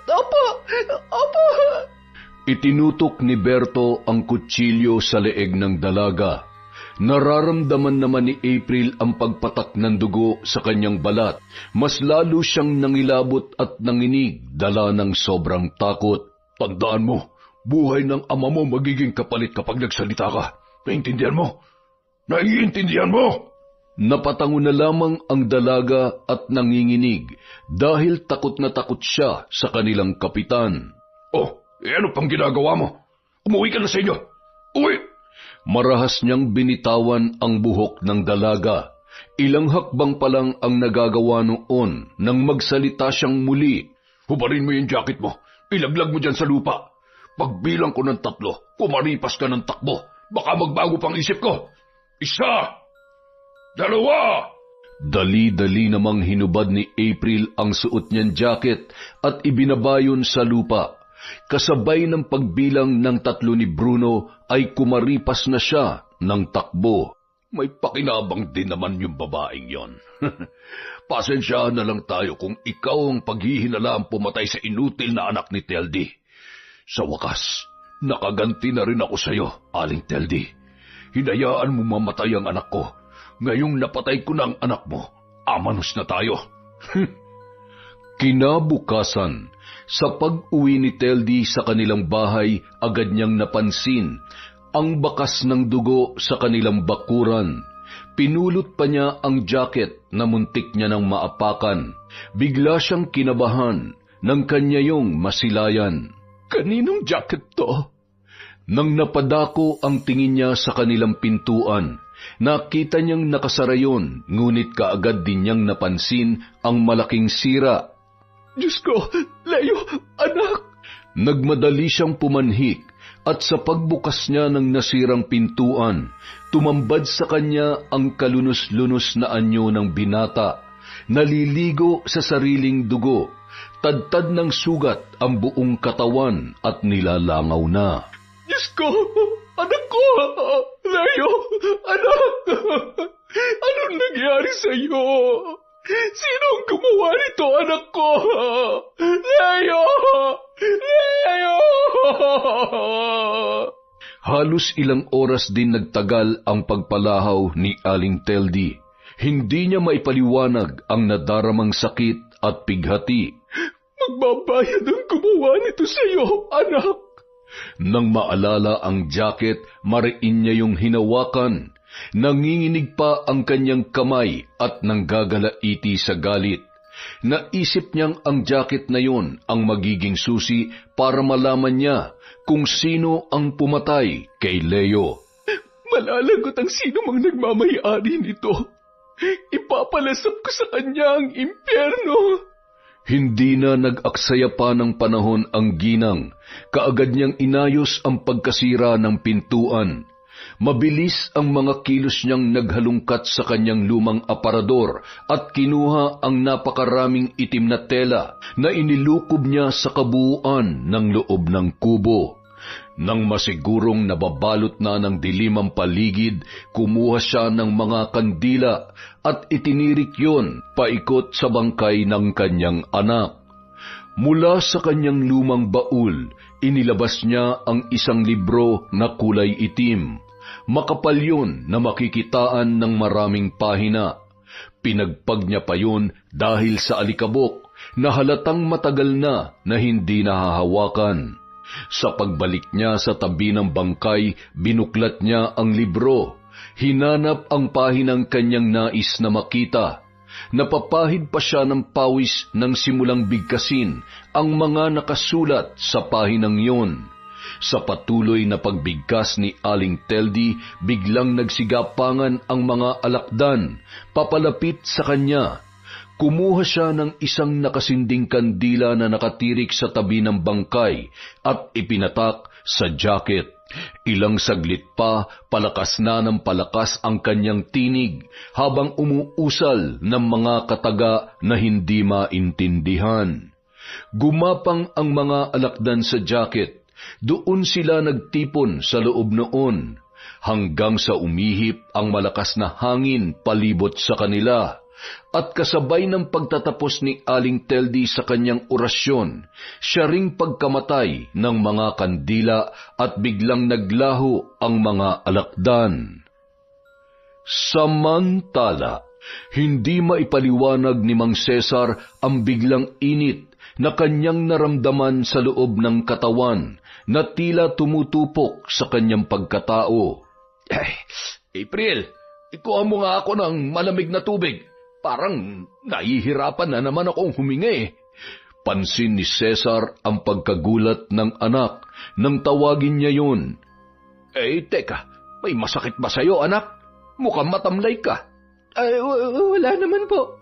Opo. Itinutok ni Berto ang kutsilyo sa leeg ng dalaga. Nararamdaman naman ni April ang pagpatak ng dugo sa kanyang balat. Mas lalo siyang nangilabot at nanginig, dala ng sobrang takot. Tandaan mo, buhay ng ama mo magiging kapalit kapag nagsalita ka. Naintindihan mo? Naiintindihan mo? Napatango na lamang ang dalaga at nanginginig dahil takot na takot siya sa kanilang kapitan. Ano pang ginagawa mo? Umuwi ka na sa inyo. Uwi! Marahas niyang binitawan ang buhok ng dalaga. Ilang hakbang pa lang ang nagagawa noon nang magsalita siyang muli. Hubarin mo yung jacket mo. Ilaglag mo dyan sa lupa. Pagbilang ko ng 3, kumaripas ka ng takbo. Baka magbago pang isip ko. 1, 2. Dali-dali namang hinubad ni April ang suot niyang jacket at ibinabayon sa lupa. Kasabay ng pagbilang ng 3 ni Bruno ay kumaripas na siya ng takbo. May pakinabang din naman yung babaeng yon. Pasensyahan na lang tayo kung ikaw ang paghihinalaan pumatay sa inutil na anak ni Teldi. Sa wakas, nakaganti na rin ako sa iyo, Aling Teldi. Hinayaan mo mamatay ang anak ko. Ngayong napatay ko na ang anak mo, amanos na tayo. Kinabukasan, sa pag-uwi ni Teldi sa kanilang bahay, agad niyang napansin ang bakas ng dugo sa kanilang bakuran. Pinulot pa niya ang jacket na muntik niya nang maapakan. Bigla siyang kinabahan nang kanyayong masilayan. Kaninong jacket to? Nang napadako ang tingin niya sa kanilang pintuan, nakita niyang nakasara yun, ngunit kaagad din niyang napansin ang malaking sira. Diyos ko, Leo, anak! Nagmadali siyang pumanhik at sa pagbukas niya ng nasirang pintuan, tumambad sa kanya ang kalunos-lunos na anyo ng binata, naliligo sa sariling dugo, tadtad ng sugat ang buong katawan at nilalangaw na. Diyos ko, anak ko, Leo, anak! Anong nangyari sa iyo? Sino ang gumawa nito, anak ko? Leo! Leo! Halos ilang oras din nagtagal ang pagpalahaw ni Aling Teldi. Hindi niya maipaliwanag ang nadaramang sakit at pighati. Magbabayad ang gumawa nito sa iyo, anak. Nang maalala ang jacket, mariin niya yung hinawakan. Nanginginig pa ang kanyang kamay at nanggagalaiti sa galit. Naisip niyang ang jacket na yon ang magiging susi para malaman niya kung sino ang pumatay kay Leo. Malalagot ang sino mang nagmamayari nito. Ipapalasap ko sa kanya ang impyerno. Hindi na nag-aksaya pa ng panahon ang ginang, kaagad niyang inayos ang pagkasira ng pintuan. Mabilis ang mga kilos niyang naghalungkat sa kanyang lumang aparador at kinuha ang napakaraming itim na tela na inilukob niya sa kabuuan ng loob ng kubo. Nang masigurong nababalot na ng dilim ang paligid, kumuha siya ng mga kandila at itinirik yon paikot sa bangkay ng kanyang anak. Mula sa kanyang lumang baul, inilabas niya ang isang libro na kulay itim. Makapal yun na makikitaan ng maraming pahina. Pinagpag niya pa yun dahil sa alikabok na halatang matagal na hindi nahahawakan. Sa pagbalik niya sa tabi ng bangkay, binuklat niya ang libro. Hinanap ang pahinang kanyang nais na makita. Napapahid pa siya ng pawis nang simulang bigkasin ang mga nakasulat sa pahinang yon. Sa patuloy na pagbigkas ni Aling Teldi, biglang nagsigapangan ang mga alakdan, papalapit sa kanya. Kumuha siya ng isang nakasinding kandila na nakatirik sa tabi ng bangkay at ipinatak sa jacket. Ilang saglit pa, palakas na ng palakas ang kanyang tinig habang umuusal ng mga kataga na hindi maintindihan. Gumapang ang mga alakdan sa jacket. Doon sila nagtipon sa loob noon, hanggang sa umihip ang malakas na hangin palibot sa kanila. At kasabay ng pagtatapos ni Aling Teldi sa kanyang orasyon, siya ring pagkamatay ng mga kandila at biglang naglaho ang mga alakdan. Samantala, hindi maipaliwanag ni Mang Cesar ang biglang init na kanyang naramdaman sa loob ng katawan na tila tumutupok sa kanyang pagkatao. April, ikuha mo nga ako ng malamig na tubig. Parang nahihirapan na naman akong huminga. Pansin ni Cesar ang pagkagulat ng anak nang tawagin niya yun. Teka, may masakit ba sa'yo, anak? Mukhang matamlay ka. Wala naman po.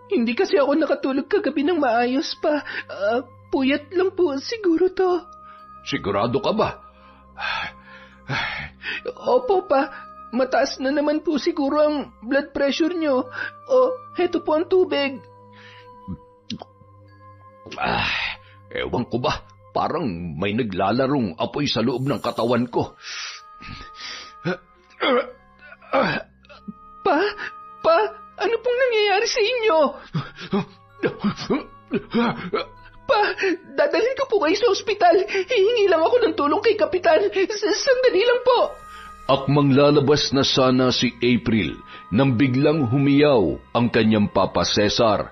Hindi kasi ako nakatulog kagabi ng maayos pa. Puyat lang po siguro to. Sigurado ka ba? Opo pa. Mataas na naman po siguro ang blood pressure nyo. Heto po ang tubig. Ewan ko ba, parang may naglalarong apoy sa loob ng katawan ko. Pa, ano pong nangyayari sa inyo? Pa, dadalhin ko po kayo sa ospital. Hihingi lang ako ng tulong kay Kapitan. Sandali lang po. Akmang lalabas na sana si April nang biglang humiyaw ang kanyang Papa Cesar.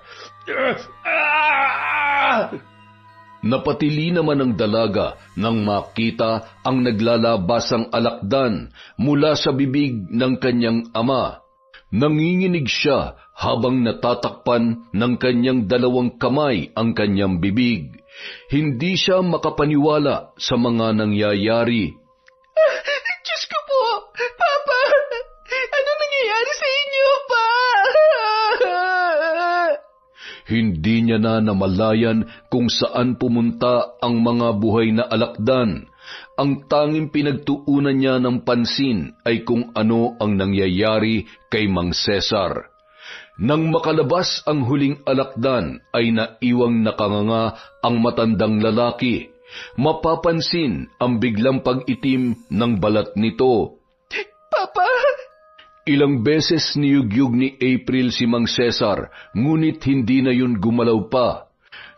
Napatili naman ang dalaga nang makita ang naglalabasang alakdan mula sa bibig ng kanyang ama. Nanginginig siya habang natatakpan ng kanyang dalawang kamay ang kanyang bibig. Hindi siya makapaniwala sa mga nangyayari. Diyos ko po! Papa! Ano nangyayari sa inyo, Pa? Hindi niya na namalayan kung saan pumunta ang mga buhay na alakdan. Ang tanging pinagtuunan niya ng pansin ay kung ano ang nangyayari kay Mang Cesar. Nang makalabas ang huling alakdan ay naiwang nakanganga ang matandang lalaki. Mapapansin ang biglang pag-itim ng balat nito. Papa! Ilang beses niyugyug ni April si Mang Cesar, ngunit hindi na yun gumalaw pa.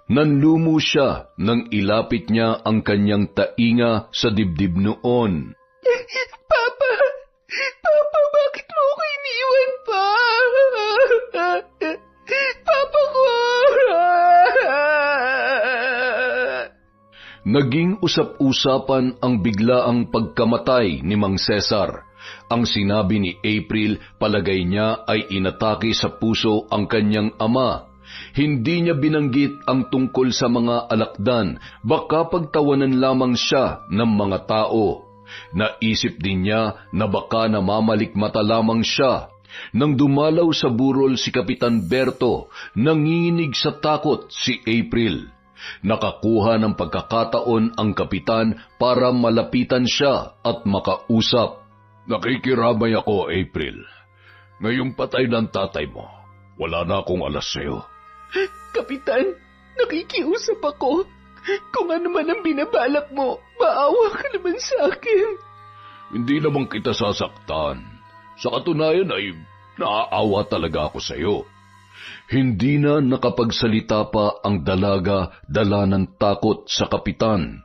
Nanlumo siya nang ilapit niya ang kanyang tainga sa dibdib noon. Papa! Papa, bakit mo ako iniwan, Pa? Papa ko! Naging usap-usapan ang biglaang pagkamatay ni Mang Cesar. Ang sinabi ni April, palagay niya ay inatake sa puso ang kanyang ama. Hindi niya binanggit ang tungkol sa mga alakdan, baka pagtawanan lamang siya ng mga tao. Naisip din niya na baka namamalikmata lamang siya. Nang dumalaw sa burol si Kapitan Berto, nanginginig sa takot si April. Nakakuha ng pagkakataon ang kapitan para malapitan siya at makausap. Nakikiramay ako, April. Ngayong patay ng tatay mo, wala na akong alas sa'yo. Kapitan, nakikiusap ako. Kung ano man ang binabalak mo, maawa ka naman sa akin. Hindi naman kita sasaktan. Sa katunayan ay naaawa talaga ako sa'yo. Hindi na nakapagsalita pa ang dalaga, dala ng takot sa kapitan.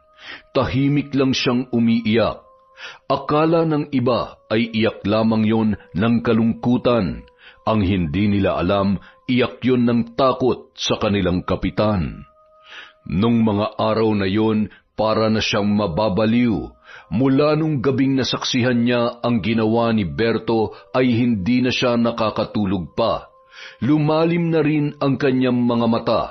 Tahimik lang siyang umiiyak. Akala ng iba ay iyak lamang yon ng kalungkutan. Ang hindi nila alam, iyak yon ng takot sa kanilang kapitan. Nung mga araw na yon, para na siyang mababaliw. Mula nung gabing nasaksihan niya ang ginawa ni Berto ay hindi na siya nakakatulog pa. Lumalim na rin ang kanyang mga mata.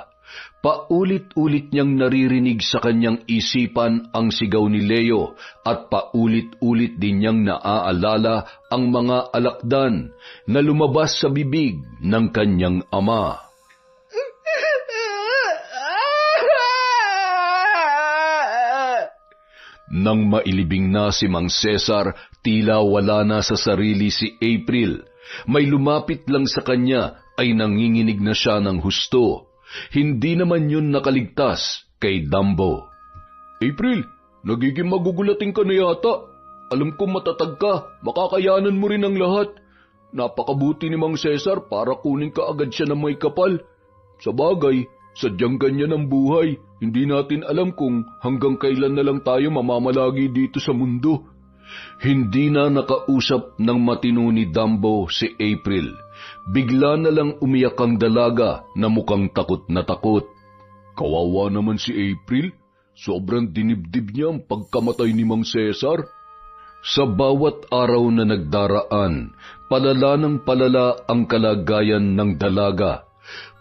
Paulit-ulit niyang naririnig sa kanyang isipan ang sigaw ni Leo at paulit-ulit din niyang naaalala ang mga alakdan na lumabas sa bibig ng kanyang ama. Nang mailibing na si Mang Cesar, tila wala na sa sarili si April. May lumapit lang sa kanya ay nanginginig na siya ng husto. Hindi naman yun nakaligtas kay Dambo. April, nagiging magugulating ka na yata. Alam ko matatag ka, makakayanan mo rin ang lahat. Napakabuti ni Mang Cesar para kunin ka agad siya ng may kapal. Sa bagay, sadyang ganyan ang buhay. Hindi natin alam kung hanggang kailan na lang tayo mamamalagi dito sa mundo. Hindi na nakausap ng matino ni Dambo si April. Bigla na lang umiyak ang dalaga na mukhang takot na takot. Kawawa naman si April. Sobrang dinibdib niya ang pagkamatay ni Mang Cesar. Sa bawat araw na nagdaraan, palala ng palala ang kalagayan ng dalaga.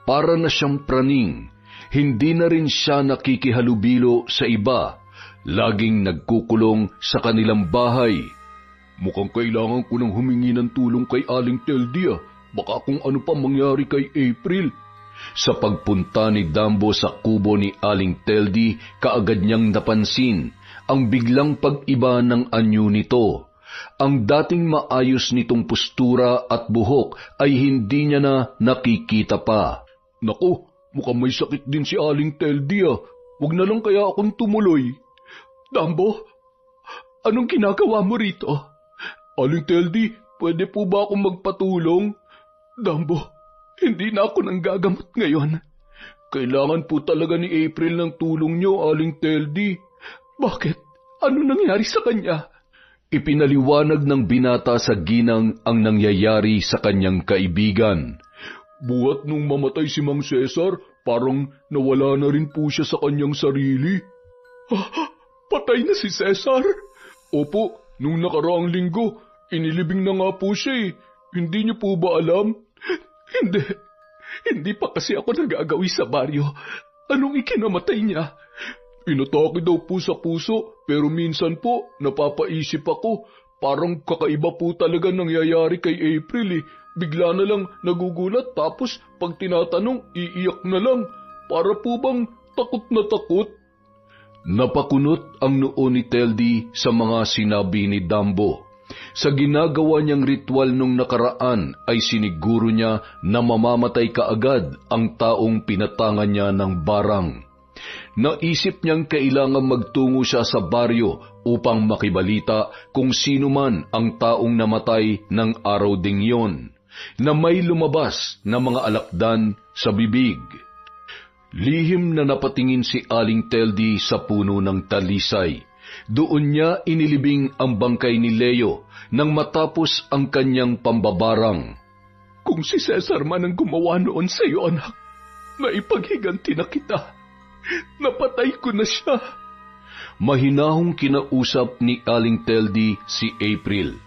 Para na siyang praning. Hindi na rin siya nakikihalubilo sa iba. Laging nagkukulong sa kanilang bahay. Mukhang kailangan ko nang humingi ng tulong kay Aling Teldia. Baka kung ano pa mangyari kay April. Sa pagpunta ni Dambo sa kubo ni Aling Teldi, kaagad niyang napansin ang biglang pag-iba ng anyo nito. Ang dating maayos nitong postura at buhok ay hindi niya na nakikita pa. Naku, mukhang may sakit din si Aling Teldia. Huwag na lang kaya akong tumuloy. Dambo, anong ginagawa mo rito? Aling Teldi, pwede po ba akong magpatulong? Dambo, hindi na ako nang gagamot ngayon. Kailangan po talaga ni April ng tulong niyo, Aling Teldi. Bakit? Ano nangyari sa kanya? Ipinaliwanag ng binata sa ginang ang nangyayari sa kanyang kaibigan. Buhat nung mamatay si Mang Cesar, parang nawala na rin po siya sa kanyang sarili. Patay na si Cesar? Opo, nung nakaraang linggo, inilibing na nga po siya eh. Hindi niyo po ba alam? Hindi pa kasi ako nag-agawi sa baryo. Anong ikinamatay niya? Inatake daw po sa puso, pero minsan po, napapaisip ako. Parang kakaiba po talaga nangyayari kay April eh. Bigla na lang nagugulat tapos pag tinatanong, iiyak na lang. Para po bang takot na takot? Napakunot ang noo ni Teldi sa mga sinabi ni Dambo. Sa ginagawa niyang ritual nung nakaraan ay siniguro niya na mamamatay kaagad ang taong pinatangan niya ng barang. Naisip niyang kailangan magtungo siya sa baryo upang makibalita kung sino man ang taong namatay ng araw ding yon, na may lumabas na mga alakdan sa bibig. Lihim na napatingin si Aling Teldi sa puno ng talisay. Doon niya inilibing ang bangkay ni Leo nang matapos ang kanyang pambabarang. Kung si Cesar man ang gumawa noon sa iyo, anak, naipaghiganti na kita. Napatay ko na siya. Mahinahong kinausap ni Aling Teldi si April,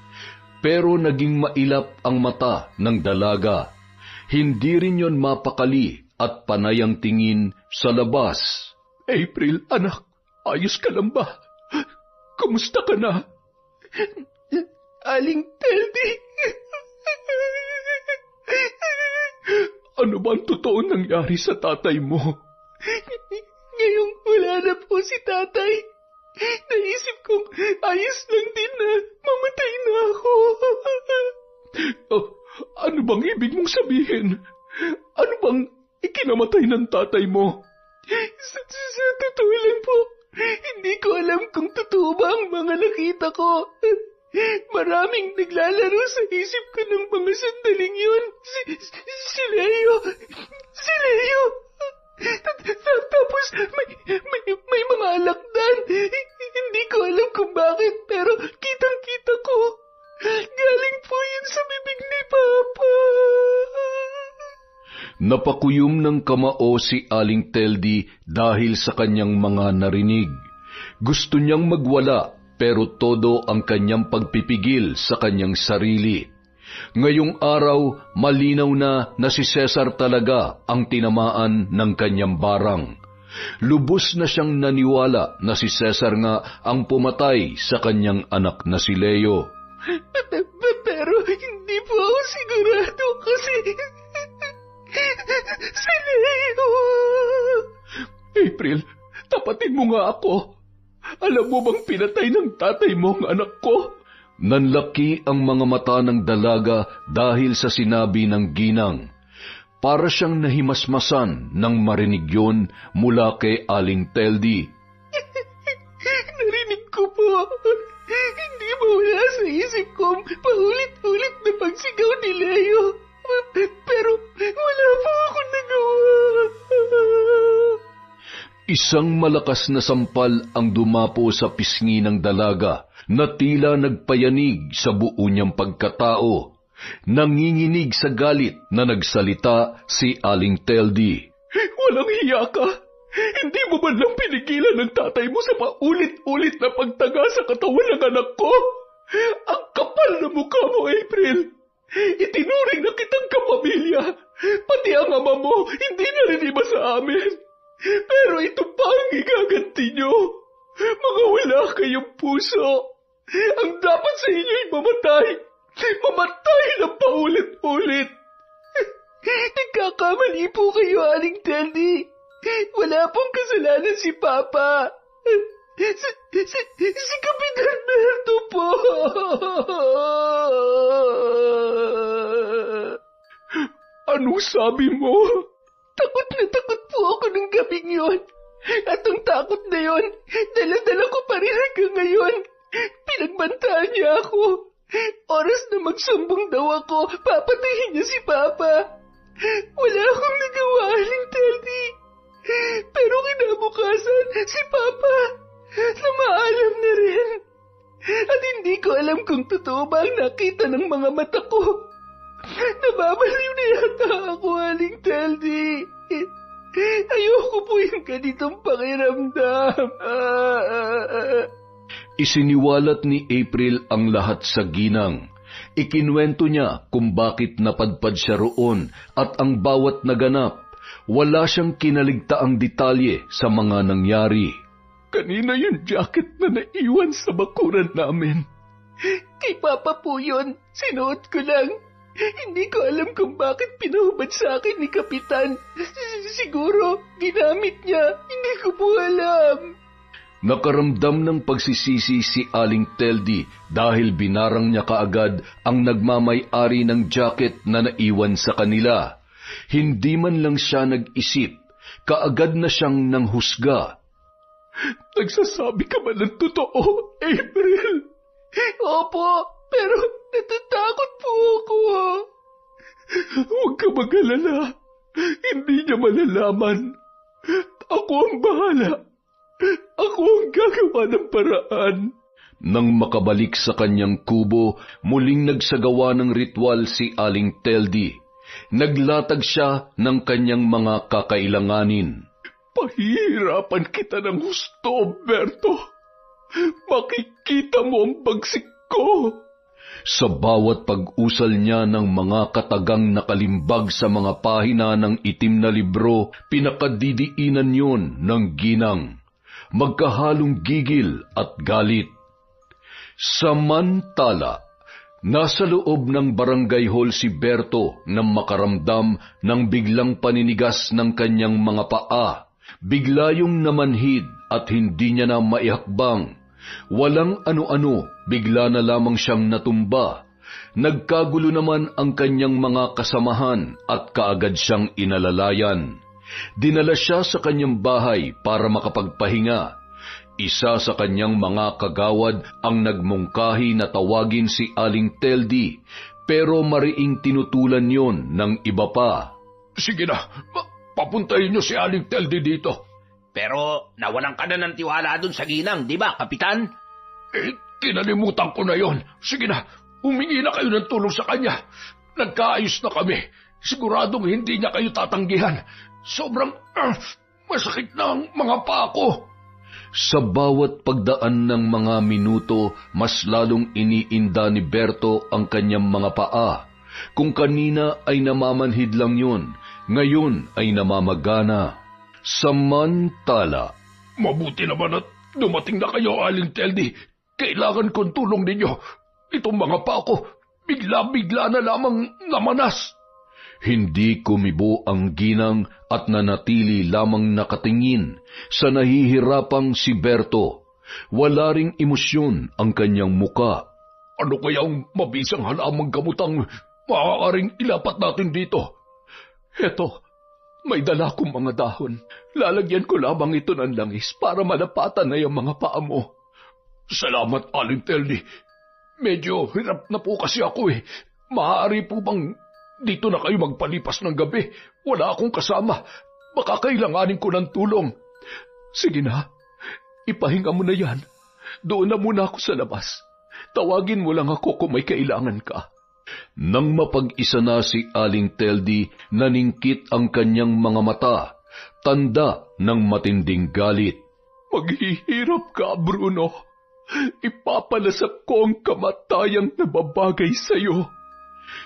pero naging mailap ang mata ng dalaga. Hindi rin yon mapakali at panay ang tingin sa labas. April, anak, ayos ka lang ba? Kumusta ka na? Aling Teldi. Ano ba ang totoo nangyari sa tatay mo? Ngayong wala na po si tatay, naisip kong ayos lang din na mamatay na ako. Oh, ano bang ibig mong sabihin? Ano bang ikinamatay ng tatay mo? Sa totoo lang po, hindi ko alam kung totoo ba ang mga nakita ko. Maraming naglalaro sa isip ko ng mga sandaling yun. Si Leo. Si Leo. Tapos may mga alakdan. Hindi ko alam kung bakit, pero kitang-kita ko. Galing po yun sa bibig ni Papa. Napakuyom ng kamao si Aling Teldi dahil sa kanyang mga narinig. Gusto niyang magwala, pero todo ang kanyang pagpipigil sa kanyang sarili. Ngayong araw, malinaw na si Cesar talaga ang tinamaan ng kanyang barang. Lubos na siyang naniwala na si Cesar nga ang pumatay sa kanyang anak na si Leo. Pero hindi po ako sigurado kasi si Leo. April, tapatin mo nga ako. Alam mo bang pinatay ng tatay mo ang anak ko? Nanlaki ang mga mata ng dalaga dahil sa sinabi ng ginang. Para siyang nahimasmasan nang marinig yun mula kay Aling Teldi. Narinig ko po. Hindi mawala sa isip kong paulit-ulit na pagsigaw ni Leo. Pero wala po akong nagawa. Isang malakas na sampal ang dumapo sa pisngi ng dalaga na tila nagpayanig sa buo niyang pagkatao. Nanginginig sa galit na nagsalita si Aling Teldi. Walang hiya ka! Hindi mo man lang pinigilan ng tatay mo sa paulit-ulit na pagtaga sa katawan ng anak ko? Ang kapal na mukha mo, April! Itinuring na kitang kapamilya. Pati ang ama mo, hindi na rin iba sa amin. Pero ito pa ang igaganti nyo. Mga wala kayong puso. Ang dapat sa inyo'y mamatay. Mamatay na paulit-ulit. Nagkakamali po kayo, Aling Teldi. Wala pong kasalanan si Papa. Si Kapitan Berto po. Anong sabi mo? Takot na takot po ako ng gabing yon. At ang takot na yon, dala-dala ko pa rin hanggang ngayon. Pinagbantaan niya ako. Oras na magsumbong daw ako, papatayin niya si Papa. Wala akong nagawa, Aling Teldi. Pero kinabukasan, si Papa, namaalam na rin. At hindi ko alam kung totoo ba ang nakita ng mga mata ko. Nababaliw na yata ako, Aling Teldi. Ayoko po yung ganitong pakiramdam. Isiniwalat ni April ang lahat sa ginang. Ikinwento niya kung bakit napadpad siya roon at ang bawat naganap. Wala siyang kinaligtaang detalye sa mga nangyari. Kanina yung jacket na naiwan sa bakuran namin. Kay Papa po yun. Sinuot ko lang. Hindi ko alam kung bakit pinahubad sa akin ni Kapitan. Siguro, ginamit niya. Hindi ko po alam. Nakaramdam ng pagsisisi si Aling Teldi dahil binarang niya kaagad ang nagmamay-ari ng jacket na naiwan sa kanila. Hindi man lang siya nag-isip, kaagad na siyang nanghusga. Nagsasabi ka ba ng totoo, April? Opo, pero natatakot po ako. Huwag ka mag-alala. Hindi niya malalaman. Ako ang bahala. Ako ang gagawa ng paraan. Nang makabalik sa kanyang kubo, muling nagsagawa ng ritual si Aling Teldi. Naglatag siya ng kanyang mga kakailanganin. Pahihirapan kita ng husto, Berto. Makikita mo ang bagsik ko. Sa bawat pag-usal niya ng mga katagang nakalimbag sa mga pahina ng itim na libro, pinakadidiinan yon ng ginang, magkahalong gigil at galit. Samantala, nasa loob ng barangay hall si Berto nang makaramdam ng biglang paninigas ng kanyang mga paa. Bigla yung namanhid at hindi niya na maihakbang. Walang ano-ano, bigla na lamang siyang natumba. Nagkagulo naman ang kanyang mga kasamahan at kaagad siyang inalalayan. Dinala siya sa kanyang bahay para makapagpahinga. Isa sa kanyang mga kagawad ang nagmungkahi na tawagin si Aling Teldi, pero mariing tinutulan yon ng iba pa. Sige na, papuntahin niyo si Aling Teldi dito. Pero nawalan ka na ng tiwala dun sa ginang, di ba, Kapitan? Kinalimutan ko na yon. Sige na, humingi na kayo ng tulong sa kanya. Nagkaayos na kami. Siguradong hindi niya kayo tatanggihan. Sobrang masakit na ang mga paa ko. Sa bawat pagdaan ng mga minuto, mas lalong iniinda ni Berto ang kanyang mga paa. Kung kanina ay namamanhid lang yun, ngayon ay namamagana. Samantala, mabuti naman at dumating na kayo, Aling Teldi. Kailangan kong tulong ninyo. Itong mga paa ko, bigla-bigla na lamang namanas. Hindi kumibo ang ginang at nanatili lamang nakatingin sa nahihirapang si Berto. Wala ring emosyon ang kanyang muka. Ano kaya ang mabisang halamang gamutang maaaring ilapat natin dito? Heto, may dala kong mga dahon. Lalagyan ko lamang ito ng langis para malapatan na yung mga paa mo. Salamat, Aling Teldi. Medyo hirap na po kasi ako eh. Maaari po bang dito na kayo magpalipas ng gabi? Wala akong kasama. Baka kailanganin ko ng tulong. Sige na, ipahinga mo na yan. Doon na muna ako sa labas. Tawagin mo lang ako kung may kailangan ka. Nang mapag-isa na si Aling Teldi, naningkit ang kanyang mga mata, tanda ng matinding galit. Maghihirap ka, Bruno. Ipapalasap ko ang kamatayang nababagay sa'yo.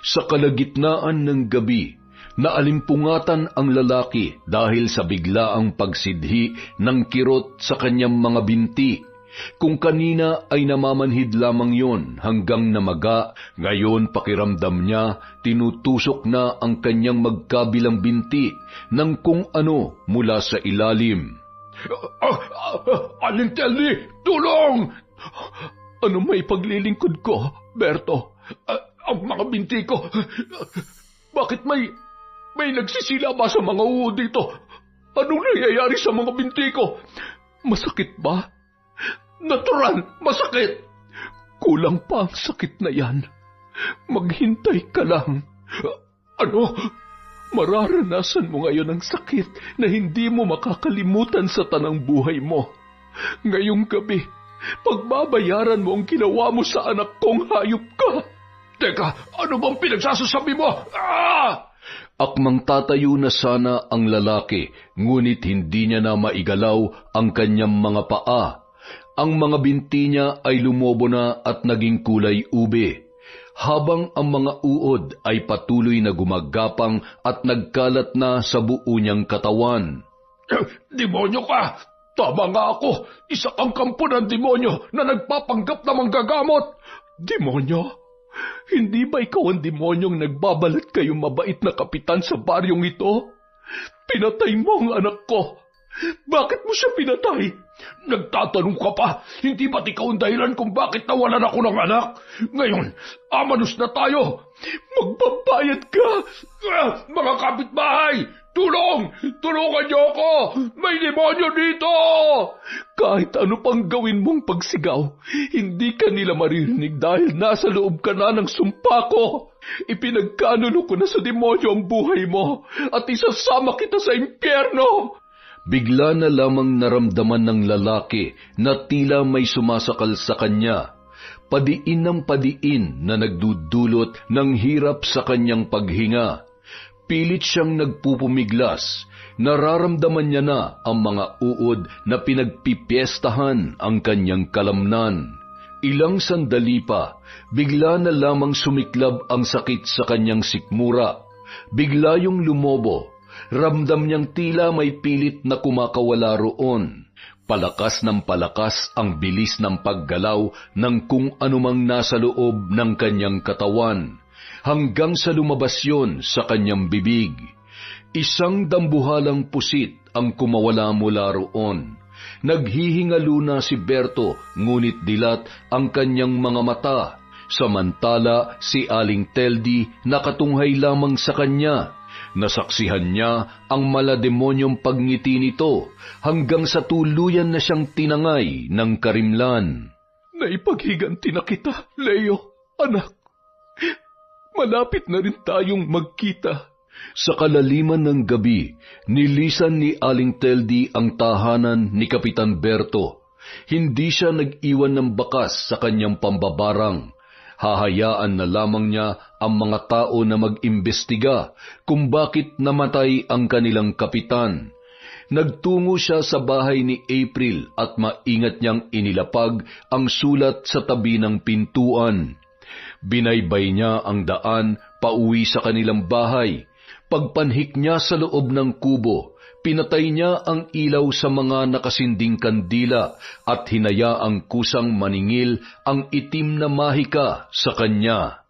Sa kalagitnaan ng gabi, naalimpungatan ang lalaki dahil sa biglaang pagsidhi ng kirot sa kanyang mga binti. Kung kanina ay namamanhid lamang yon hanggang namaga, ngayon pakiramdam niya tinutusok na ang kanyang magkabilang binti ng kung ano mula sa ilalim. Aling Teldi, tulong! Ano may paglilingkod ko, Berto? Ang mga binti ko. Bakit may nagsisila ba sa mga uod dito? Anong nangyayari sa mga binti ko? Masakit ba? Natural, masakit. Kulang pa ang sakit na yan. Maghintay ka lang. Ano? Mararanasan mo ngayon ang sakit na hindi mo makakalimutan sa tanang buhay mo. Ngayong gabi, pagbabayaran mo ang ginawa mo sa anak kong hayop ka. Teka, ano bang pinagsasasabi mo? Akmang tatayo na sana ang lalaki, ngunit hindi niya na maigalaw ang kanyang mga paa. Ang mga binti niya ay lumobo na at naging kulay ube, habang ang mga uod ay patuloy na gumagapang at nagkalat na sa buo niyang katawan. Demonyo ka! Tama nga ako! Isa kang kampo ng demonyo na nagpapanggap na manggagamot! Demonyo? Hindi ba ikaw ang demonyong nagbabalat kayong mabait na kapitan sa baryong ito? Pinatay mo ang anak ko! Bakit mo siya pinatay? Nagtatanong ka pa, hindi ba't ikaw ang dahilan kung bakit nawalan ako ng anak? Ngayon, amanos na tayo. Magbabayad ka! Mga kapitbahay! Tulong! Tulungan niyo ako! May demonyo dito! Kahit ano pang gawin mong pagsigaw, hindi ka nila maririnig dahil nasa loob ka na ng sumpa ko. Ipinagkanulo ko na sa demonyo ang buhay mo at isasama kita sa impyerno. Bigla na lamang naramdaman ng lalaki na tila may sumasakal sa kanya. Padiin ng padiin na nagdudulot ng hirap sa kanyang paghinga. Pilit siyang nagpupumiglas. Nararamdaman niya na ang mga uod na pinagpipiestahan ang kanyang kalamnan. Ilang sandali pa, bigla na lamang sumiklab ang sakit sa kanyang sikmura. Bigla yung lumobo. Ramdam niyang tila may pilit na kumakawala roon. Palakas ng palakas ang bilis ng paggalaw ng kung anumang nasa loob ng kanyang katawan, hanggang sa lumabas yon sa kanyang bibig. Isang dambuhalang pusit ang kumawala mula roon. Naghihingalo na si Berto, ngunit dilat ang kanyang mga mata, samantala si Aling Teldi nakatunghay lamang sa kanya. Nasaksihan niya ang malademonyong pagngiti nito hanggang sa tuluyan na siyang tinangay ng karimlan. Naipaghiganti na kita, Leo, anak. Malapit na rin tayong magkita. Sa kalaliman ng gabi, nilisan ni Aling Teldi ang tahanan ni Kapitan Berto. Hindi siya nag-iwan ng bakas sa kanyang pambabarang. Hahayaan na lamang niya ang mga tao na mag-imbestiga kung bakit namatay ang kanilang kapitan. Nagtungo siya sa bahay ni April at maingat niyang inilapag ang sulat sa tabi ng pintuan. Binaybay niya ang daan pauwi sa kanilang bahay. Pagpanhik niya sa loob ng kubo, pinatay niya ang ilaw sa mga nakasinding kandila at hinayaang kusang maningil ang itim na mahika sa kanya.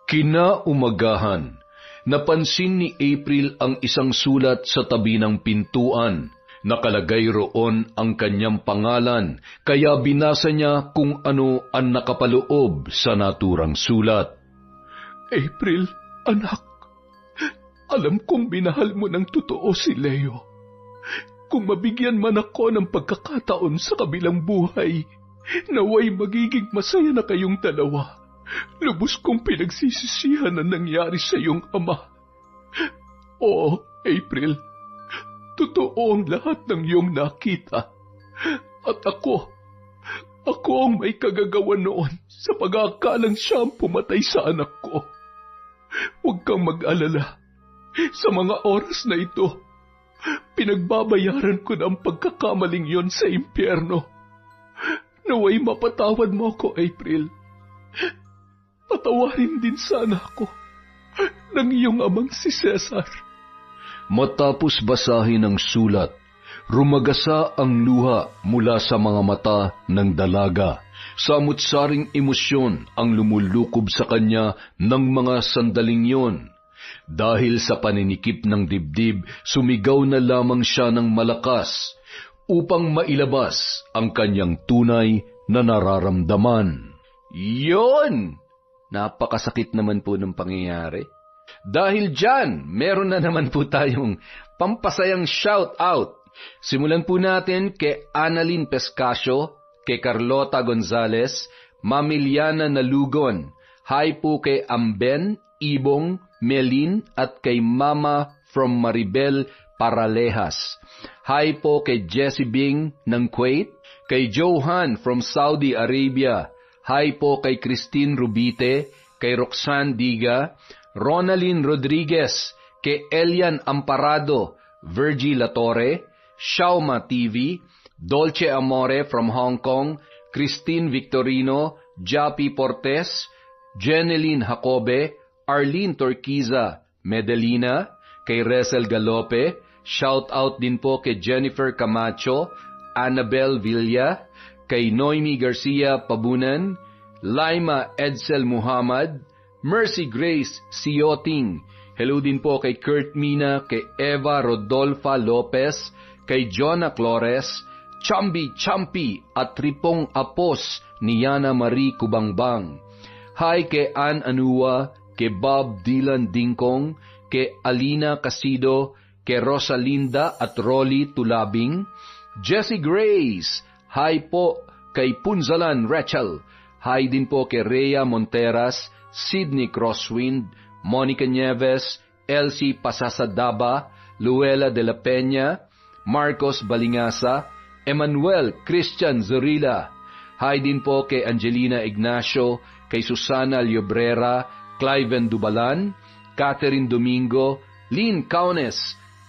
Kinaumagahan, napansin ni April ang isang sulat sa tabi ng pintuan. Nakalagay roon ang kanyang pangalan, kaya binasa niya kung ano ang nakapaloob sa naturang sulat. April, anak, alam kong minahal mo ng totoo si Leo. Kung mabigyan man ako ng pagkakataon sa kabilang buhay, naway magiging masaya na kayong dalawa. Lubos kong pinagsisisihan ang nangyari sa iyong ama. Oo, April, totoo ang lahat ng iyong nakita. At ako ang may kagagawan noon sa pag-aakalang siya ang pumatay sa anak ko. Huwag kang mag-alala. Sa mga oras na ito, pinagbabayaran ko na ang pagkakamaling yon sa impyerno. Naway mapatawad mo ako, April. Patawarin din sana ako ng iyong amang si Cesar. Matapos basahin ang sulat, rumagasa ang luha mula sa mga mata ng dalaga. Samut-saring emosyon ang lumulukob sa kanya ng mga sandaling yon. Dahil sa paninikip ng dibdib, sumigaw na lamang siya ng malakas upang mailabas ang kanyang tunay na nararamdaman. Yon! Napakasakit naman po ng pangyayari. Dahil dyan, meron na naman po tayong pampasayang shout-out. Simulan po natin kay Annalyn Pescasio, kay Carlota Gonzales, Mamiliana Nalugon. Hi po kay Amben, Ibong, Melin at kay Mama from Maribel Paralejas. Hi po kay Jessie Bing ng Kuwait, kay Johan from Saudi Arabia. Hi po kay Christine Rubite, kay Roxanne Diga, Ronalyn Rodriguez, kay Elian Amparado, Virgie Latore, Shauma TV, Dolce Amore from Hong Kong, Christine Victorino, Japi Portes, Jeneline Jacobe, Arlene Torquiza, Medelina, kay Resel Galope, shout out din po kay Jennifer Camacho, Annabel Villa, kay Noemi Garcia Pabunan, Laima Edsel Muhammad, Mercy Grace Sioting, hello din po kay Kurt Mina, kay Eva Rodolfa Lopez, kay Jonah Flores, Chambi Champi at Tripong Apos ni Yana Marie Kubangbang. Hi kay Ann Anua, kay Bob Dylan Dingkong, kay Alina Casido, kay Rosalinda at Rolly Tulabing, Jessie Grace, hi po kay Punzalan Rachel, hi din po kay Rhea Monteras, Sydney Crosswind, Monica Nieves, Elsie Pasasadaba, Luella de la Peña, Marcos Balingasa, Emmanuel Christian Zorilla, hi din po kay Angelina Ignacio, kay Susana Llobrera, Cliven Dubalan, Catherine Domingo, Lynn Caunes,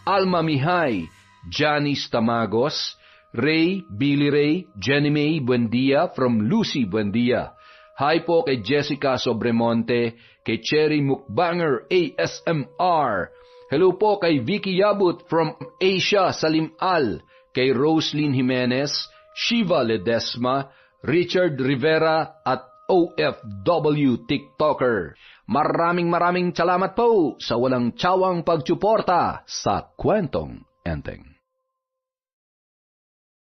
Alma Mihay, Janice Tamagos, Ray, Billy Ray, Jenny May Buendia from Lucy Buendia. Hi po kay Jessica Sobremonte, kay Cherry Mukbanger ASMR. Hello po kay Vicky Yabut from Asia Salimal, kay Roslyn Jimenez, Shiva Ledesma, Richard Rivera at OFW TikToker. Maraming salamat po sa walang tsawang pagsuporta sa Kwentong Enteng.